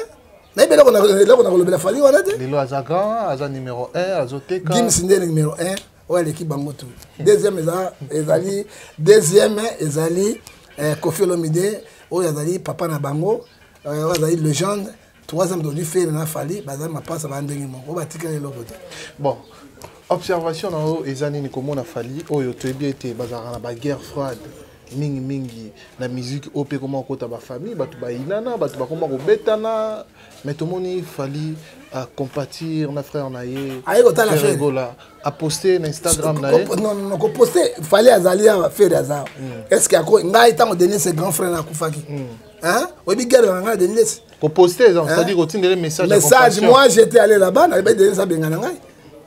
na ibelo ko na le bel fali wana te lelo azagan aza numéro 1 azoteka Gim Sinde numéro 1 ouais l'équipe bango tout deuxième ezali Kofi Olomide oyo azali papa na bango oyo azali légende troisième de lui faire na fali bazali mapasa ba ndenge moko batika le lokote bon observation na o ezani ni komona fali oyo to bien été bazara na ba guerre froide mingi na musique opé comment kota ba famille batu ba inana batu ba comment ko betana mais tout moni fali à compatir na frère na ye ayi kota la faire a poster na Instagram na ye non ko poster fali azali a faire azar est-ce que ako ngai tango donner ses grands frères na kufaki hein obi guerre na donner ko poster c'est-à-dire ko tindele message moi j'étais allé là-bas na donner ça benga ngai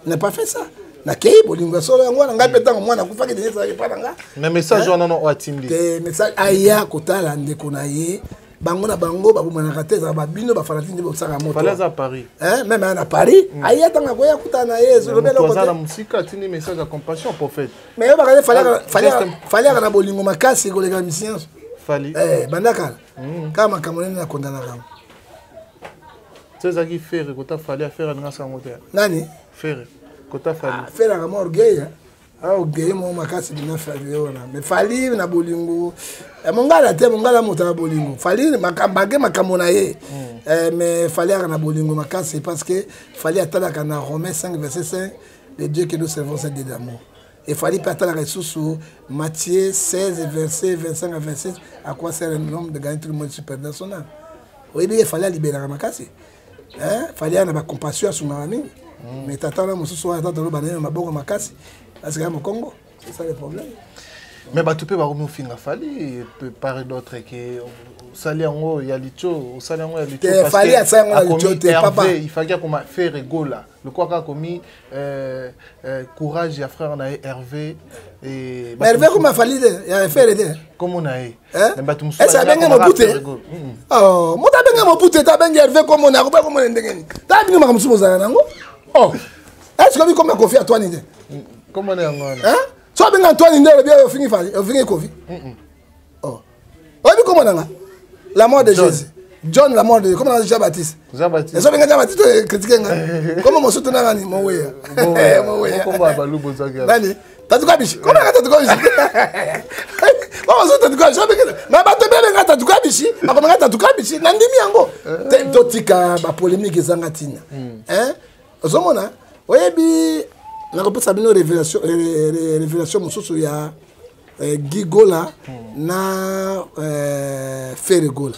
n'a pas fait ça na kei bolingo solo yango na ngai petango mwana kufaki donner ça pas nga na message wana no atindi te message aya kotala ndeko na ye bango na bango babumana teza babino ba fanatini nde bosaka moto fallait à Paris hein même à Paris aya tanga koya kutana yezo le belo koza la musique atini message de compassion prophète mais yo bakale fallait na bolingo makasi ko lega mission fali bandaka kama kamonene na kondana kama c'est qui faire kota fallait faire na sa moteur nani faire kota fali faire na orgueil orgueil mo makasi bina fali ona mais fali na bolingo mongala te mongala mota bolingo fali makambage makamona ye mais fali na bolingo makasi parce que fali atalaka na Romains 5 verset 5 le Dieu que nous servons c'est Dieu d'amour et fali atalaka sous Matthieu 16 verset 25 à 26 à quoi sert un homme de gagner tout le monde supernatural oui bien fali libérer makasi hein fali na ba compassion sur nami mais tatana mususu wa tatalo banene maboko makasi parce que au Congo c'est ça le problème. Mais bah tu peux voir finga fali par d'autres que sali yango ya licho sali yango ya licho fali ya sango licho te papa il fallait comme faire rigola le quoi qu'a commis courage ya frère na Hervé et mais Hervé comme fali ya faire aider comme on a mais bah tu me ça benga mo puté oh mo ta benga mo puté ta benga Hervé comme on a ko comme ndengeni ta benga ma musumo za nango oh est-ce que comme confier à toi ni comment on est hein so benga Antoine ndelo bien fini fali fini Kofi oh obi comment nanga la mort de Jésus John la mort de comment on a Jean-Baptiste so benga Jean-Baptiste critiquer nga comment mo soutenir ngani mo weya comment ba lubo zaka nani tatuka bishi comment nga tatuka bishi comment so tatuka bishi na ba to benga tatuka bishi akomanga tatuka bishi na ndimi yango totika ba polémique ezanga tina hein ozomona oyebi na kopesa bino révélation mosusu ya Gigola na Ferregola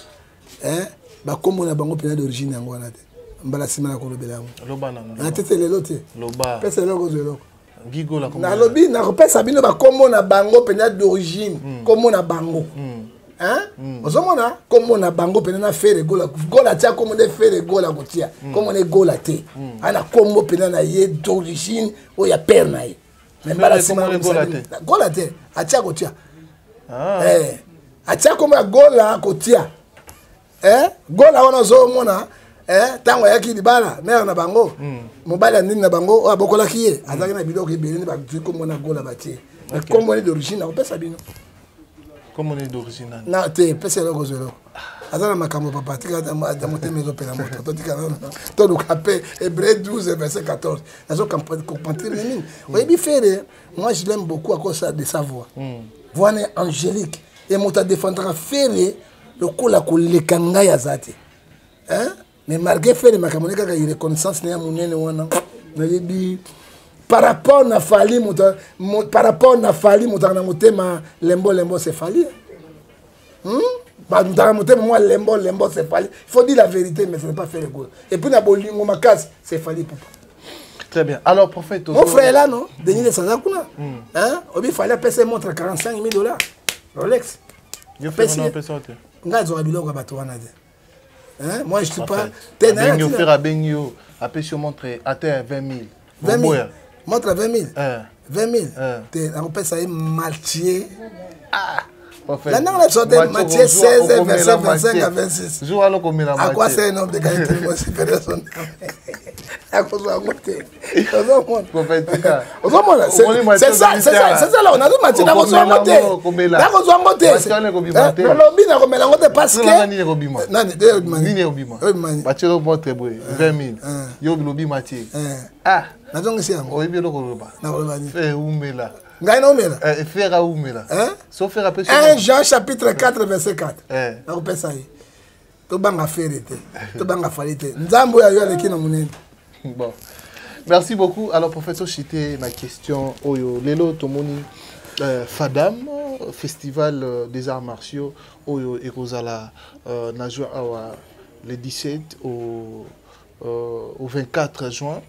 bakombo na bango pena d'origine yango wana te mbala sima na kolobela yango loba na tete lelo te loba pesa lelo zelo Gigola na lobi na kopesa bino bakombo na bango pena d'origine kombo na bango hein ozomona comme na bango pene na faire gola tia comme de faire gola kotia comme on est gola te ana comme pene na ye d'origine o ya père na ye mais bala sima gola te atia kotia atia comme gola kotia gola wana ozomona tango yaki libala mère na bango mobali nini na bango abokola kiye azaki na biloko ebele ba comme na gola batie comme on est d'origine on peut ça bino comme on est d'origine na te pese le kozelo azana makambo papa tika da mote mezo pela moto to tika to le capé Hébreux 12 verset 14 nazo comprendre nini oyebi faire moi je l'aime beaucoup à cause de sa voix voix angélique et mota défendra faire le kola ko lekanga ya zate hein mais malgré faire makambo kaka il reconnaissance na munene wana nayebi par rapport na fali par rapport na fali motana motema lembo c'est fali motana motema moi lembo c'est fali il faut dire la vérité mais ce n'est pas faire le goût et puis na bolingo makasi c'est fali papa. Très bien. Alors prophète mon frère là non Denis de Sanzakuna hein obi fallait payer montre $45,000 Rolex yo fais non personne nga zo biloko bato wana de hein moi je suis pas tenir yo faire benyo après sur montre à terre 20,000 montre 20,000 20,000 on peut ça Matthieu la non la sorte Matthieu 16 verset 25 à 26 jour alors comme la à quoi c'est un homme de qualité moi c'est personne à cause de côté c'est ça là on a dit Matthieu dans son côté dans son côté le bina comme la côté parce que nani obima Matthieu montre 20,000 yo lobi Matthieu na donc c'est un oyebi lo koloba na koloba ni umela ngai na umela faire umela so faire après 1 Jean chapitre 4 verset 4 na kopesa yi to banga ferete to banga falite nzambo ya yo leki na munene. Bon merci beaucoup. Alors professeur cité ma question oyo lelo tomoni Fadam festival des arts martiaux oyo ekozala na juin awa le 17 au 24 juin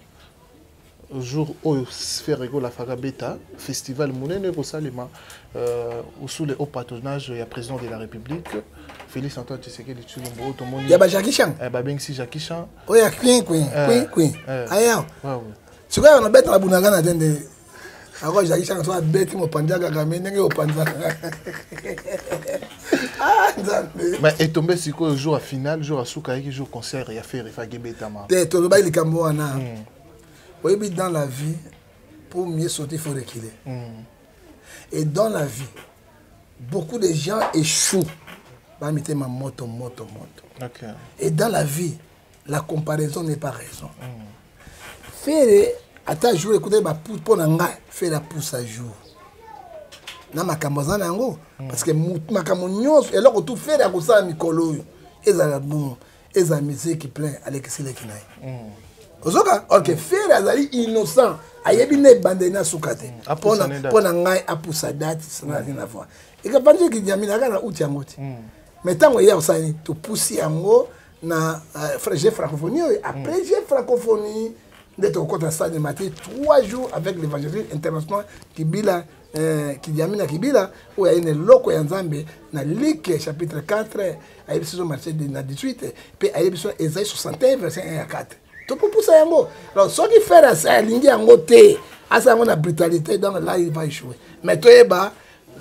jour où faire la Faga Beta festival monene ko salema sous le haut patronage du président de la République Félix Antoine Tshisekedi Tshilombo to moni ya ba Jackie Chan ba bengsi Jackie Chan oya queen aya sikoya na beta na bunanga na dende ako Jackie Chan so beti mo panjaga game ndenge o panza mais est tombé siko le jour à finale jour à souka qui jour concert ya faire Faga Beta ma to lo ba likambo wana. Oui, dans la vie, pour mieux sauter, il faut reculer. Et dans la vie, beaucoup de gens échouent. Okay. Et dans la vie, la comparaison n'est pas raison. Faire à ta jour, écoutez, pour faire la pousse à jour. Parce que makamonyos, et là, tout fait à cause de Mikolo, et ça bon, et ça musique qui plaît à l'excellent qui n'a. Ozoka ok faire azali innocent ayebi ne bandena sukate pona ngai apusa date ça rien à voir et quand pense que Diamina kana uti angoti mais tango ya osani to poussi yango na frère francophonie après j'ai francophonie d'être contre ça de matin 3 jours avec l'évangile international Kibila Diamina Kibila où il y a une loko ya Nzambe na Luc chapitre 4 ayebi sur marché de na 18 puis ayebi sur Ésaïe 61 verset 1 à 4 tout pour pousser un mot. Alors, ce qui fait ça, l'Indien en côté, à ça, on a brutalité, donc là, il va échouer. Mais toi,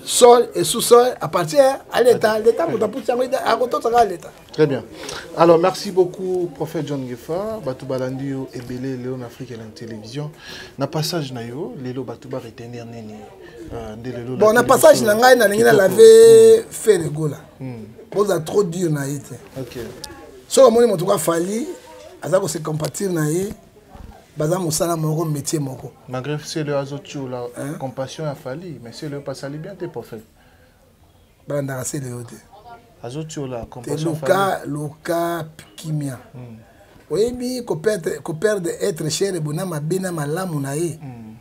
sol et sous-sol appartient à l'État. L'État, on a poussé à côté de l'État. Très bien. Alors, merci beaucoup, prophète John Gefa, Batou Balandio et Belé, Léon Afrique et la télévision. Na passage, nayo, Lélo Batouba retenir Néni. Bon, na passage, na ngai, na ngai, na lavé, fait le go là. Vous avez trop dur, na été. Ok. Ce que moi, je fallu. Azako se compatir na ye baza musala moko métier moko malgré c'est le azotu la compassion a fallu mais c'est le pas sali bien tes prophètes banda c'est le hote azotu la compassion Luka kimia oyebi ko perdre être cher bona mabena malamu na ye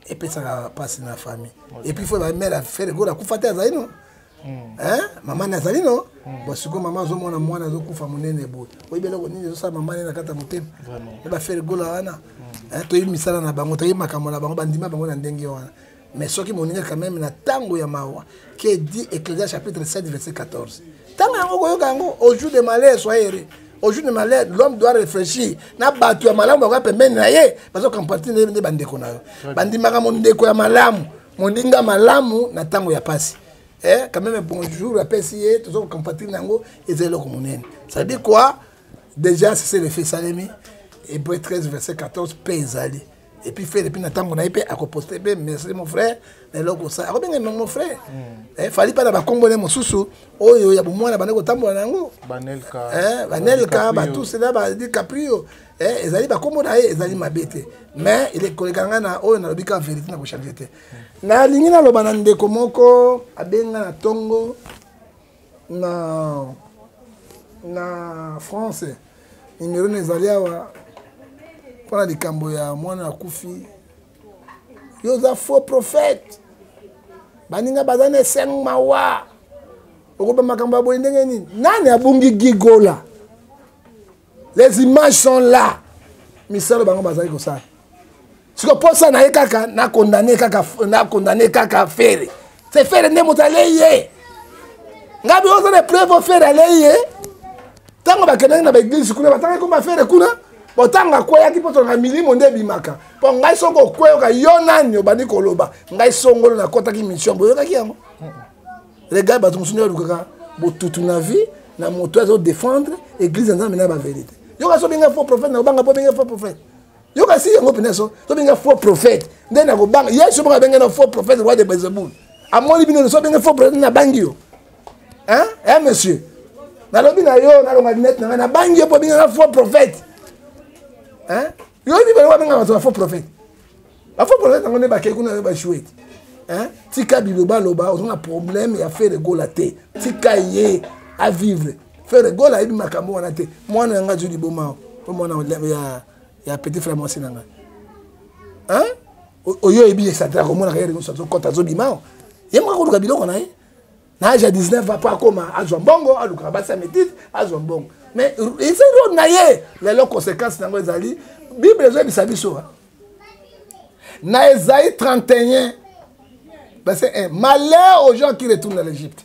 et puis ça passe na famille et puis il faut la mère faire go la kufata azali non maman nazali non bon siko maman zo mona mwana zo kufa munene bo oyebi loko nini zo sa maman na kata motema ba faire go la wana to yi misala na bango to yi makambo na bango bandima bango na ndenge wana mais soki moninga quand même na tango ya mawa qui dit Ecclésiaste chapitre 7 verset 14 Tant au jour de malheur, soyez heureux. Au jour de malheur, l'homme doit réfléchir. Na batu ya malamu ba pembeni na ye parce que comparti ne bandeko na yo. Bandimaka mon ndeko ya malamu, mondinga malamu na tango ya pasi. Quand même bonjour la PCE, tout ça comparti nango et c'est le communien. Ça dit quoi? Déjà c'est le fait Salemi et Hébreux 13 verset 14 pezali. Et puis faire depuis natango na ipe akoposter be merci mon frère mais loko ça a bien mon frère fallait pas ba kombone mosusu oyo ya bomwana bana ko tambola nango banelka ba tout cela ba di caprio ezali ba kombona ezali mabete mais il est kolekanga na oyo na lobika vérité na ko changer te na lingi na loba na ndeko moko abenga na tongo na France numéro nezali awa pour les Camboya, moi na kufi. Yo za faux prophète. Baninga bazane seng mawa. Okoba makamba boy ndenge nini? Nani abungi gigola? Les images sont là. Misalo bango bazali ko ça. Siko posa na kaka na condamné kaka faire. C'est faire ne motaleye. Ngabi oza na preuve faire aleye. Tango bakena na ba église kuna batanga ko ba faire kuna. Botanga kwa yaki poto na milimo nde bimaka. Po ngai songo kweyo ka yonani obandi koloba. Ngai songo na kota ki mission boyo ka kiyango. Les gars bato musunyo lukaka botutu na vie na moto azo défendre église nzambe na ba vérité. Yo ka so binga faux prophète na banga po binga faux prophète. Yo ka si yango peneso so binga faux prophète. Nde na ko banga yeso banga benga na faux prophète roi de Bezeboul. Amoni bino so binga faux prophète na bangio. Hein? Monsieur. Na lobi na yo na longa net na bangio po binga na faux prophète. Hein? Yo ni ba benga ba faux prophète. Ba faux prophète ngone ba ke kuna ba chouette. Hein? Tika biloba loba on a problème ya faire gola te. Tika ye à vivre. Faire gola ibi makambo wana te. Mwana nga judi boma. Ko mwana ya petit frère moi sinanga. Hein? Oyo ibi extra ko mwana ka so kota zo bimao. Yemwa ko biloko na ye. Na âge 19 va pas comme azwa mbongo, aluka basa métite, azwa mbongo. Mais il faut na ye les conséquences nango ezali Bible ezo bisabiso. Na Ésaïe 31 verset 1. Malheur aux gens qui retournent à l'Égypte.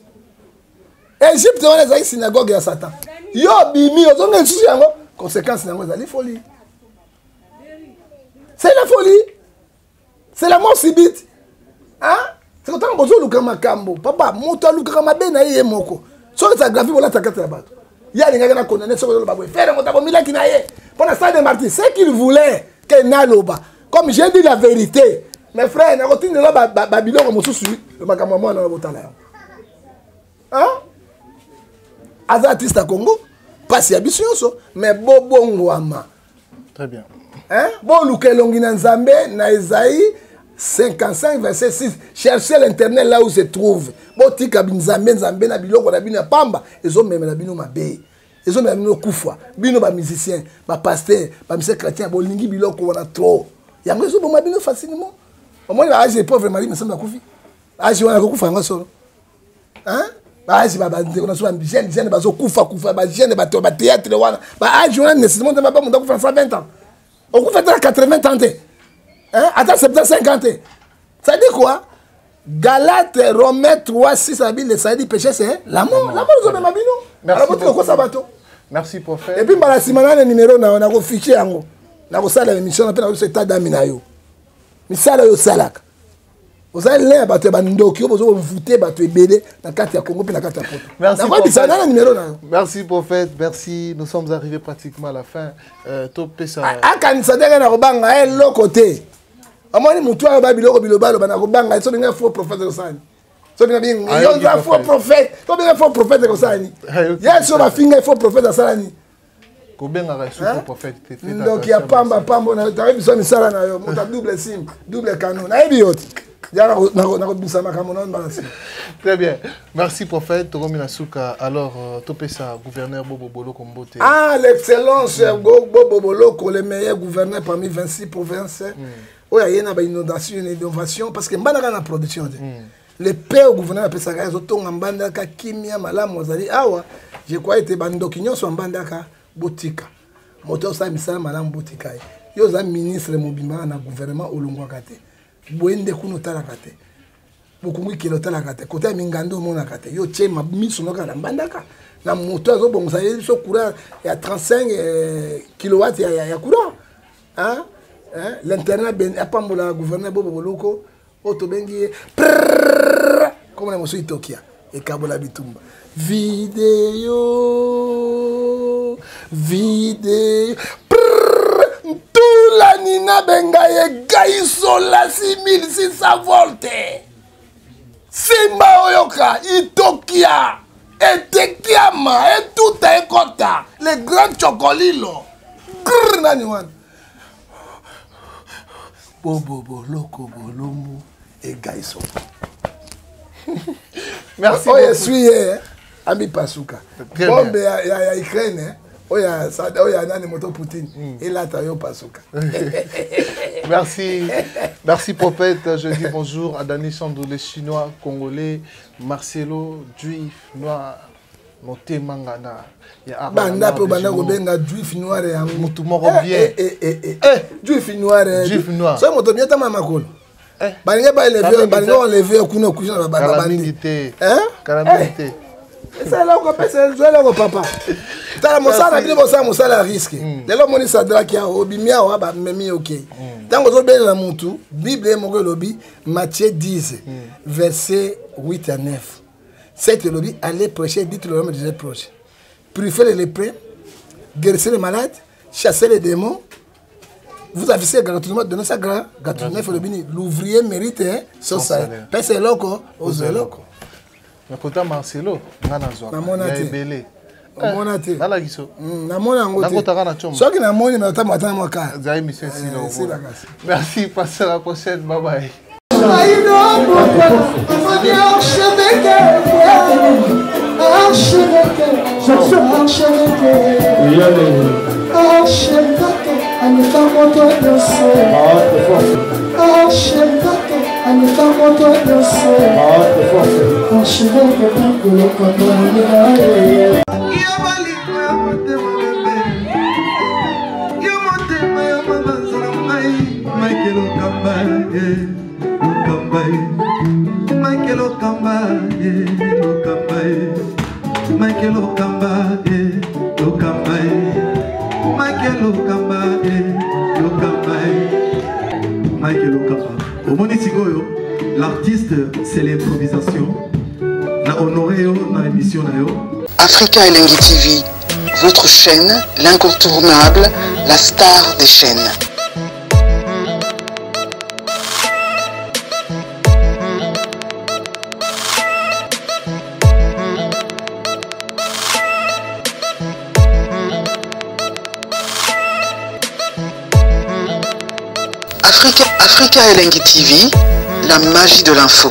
Égypte on Ésaïe synagogue ya Satan. Yo bimi ozonga susu yango conséquences nango ezali folie. C'est la folie. C'est la mort subite. Hein? C'est quand on besoin luka makambo. Papa, moto luka mabe na ye moko. So ça grave voilà ta carte là-bas. Il y a des gens qui ont condamné sur le baboué. Faire un motabo mila qui n'a ye. Pendant ça de Martin, c'est qu'il voulait que naloba. Comme j'ai dit la vérité. Mes frères, na rotine là Babylone comme sous le makambo moi na botala. Hein? Azatiste à Congo, pas si ambitieux mais bobo ngwama. Très bien. Hein? Bon luka longina nzambe na Esaïe 55 verset 6. Cherchez l'internet là où se trouve. Botika binzambe nzambe na biloko na bino pamba. Ezo meme na bino mabe. Ezo meme bino kufa. Bino ba musicien, ba pasteur, ba monsieur chrétien bolingi biloko wana trop. Yango ezo bomba bino facilement. Au moins ba age pauvre mari me semble kufi. Age wana ko kufa solo. Hein? Ba age ba ndeko na so ba jeune ba zo kufa ba jeune ba théâtre wana. Ba age wana nécessairement ba ba munda kufa 120 ans. On kufa 80 ans. Hein? Attends, 50. Ça dit quoi? Galates, Romains 3, 6, ça dit le péché, c'est l'amour. L'amour, nous avons mis. Merci, prophète. Et puis, par la semaine, le numéro, on a affiché. On a fait l'émission, on a fait l'état d'aminayo. Mais ça, là, salak. Vous avez l'air, vous avez ndoki, vous avez voté, vous avez bédé dans la carte de Congo et la carte de Poto. Merci, prophète. Merci. Nous sommes arrivés pratiquement à la fin. Topé ça. Quand ça devient un robanga, l'autre côté. Amoni mutu aba biloko bilobalo bana kobanga so binga faux prophète ko sani so binga binga yo za faux prophète to binga faux prophète ko sani yeso ba finga faux prophète salani ko benga ka faux prophète donc ya pamba na tawe biso misala na yo muta double sim double canon na ebioti ya na ko bisama ka monon balasi. Très bien, merci prophète Toromina Souka. Alors topé ça gouverneur Bobo Boloko Mbote. Ah l'excellence Bobo Boloko, le meilleur gouverneur parmi 26 provinces. Oui, il y a une inondation, une innovation, parce que je suis en production. Le père gouverneur a fait ça, il y a kimia malam mozali awa, je crois que bandokignon sont bandaka boutique. Moto sa misala malam boutique. Yo za ministre mobima na gouvernement olongwa kate. Boende kuno tala kate. Bukungu kilota la kate kota mingando mona kate yo chema miso noka na mbandaka na moto azo bonza yeso courant ya 35 kW ya courant hein l'internet ben apambola gouverneur bobo boloko oto bengi comme na mosu itokia e kabola bitumba vidéo tout la nina benga ye gaisola 6600 volts Simba Oyoka, Itokia, Etekiama, et tout est Ekota, les grands chocolilo. Grrr, naniwan. Bobo, loko, bolomo, et gaiso. Merci. Oh, je suis, Ami Pasuka. Bombe, ya Ukraine, Oya Nani Moto Poutine. Et là, Tayo Pasuka. Merci prophète. Je dis bonjour à Dani Sandou, les Chinois, Congolais, Marcelo, Juif, Noir, Monté Mangana. Banda pe banda ko benga Juif Noir ya mutu moko bien. Juif Noir. Juif Noir. So moto bien ta mama kolo. Balinga ba lever kuno kushina ba bandi. Calamité. Ça là on appelle ça là au papa. Tala mosala bi mosala risque. Lelo moni sadra ki a obimia wa ba memi OK. Tango zo bela mutu, Bible moko lobi Matthieu 10 verset 8 à 9. C'est lobi allez prêcher dites le nom des proches. Purifier les lépreux, guérir les malades, chasser les démons. Vous avez gratuitement donné ça gratuitement l'ouvrier mérite son salaire. Parce que loco aux loco. Mais pourtant Marcelo, ngana zo. Na belé. Monate. Nala giso. Na mona ngote. Na kota kana chomba. Soki na moni na tamata mwaka. Zai mission silo. Merci, passez à la prochaine. Bye bye. L'artiste, c'est l'improvisation. Na honoré dans l'émission. Africa Elengi TV, votre chaîne, l'incontournable, la star des chaînes. Africa Elengi TV, la magie de l'info.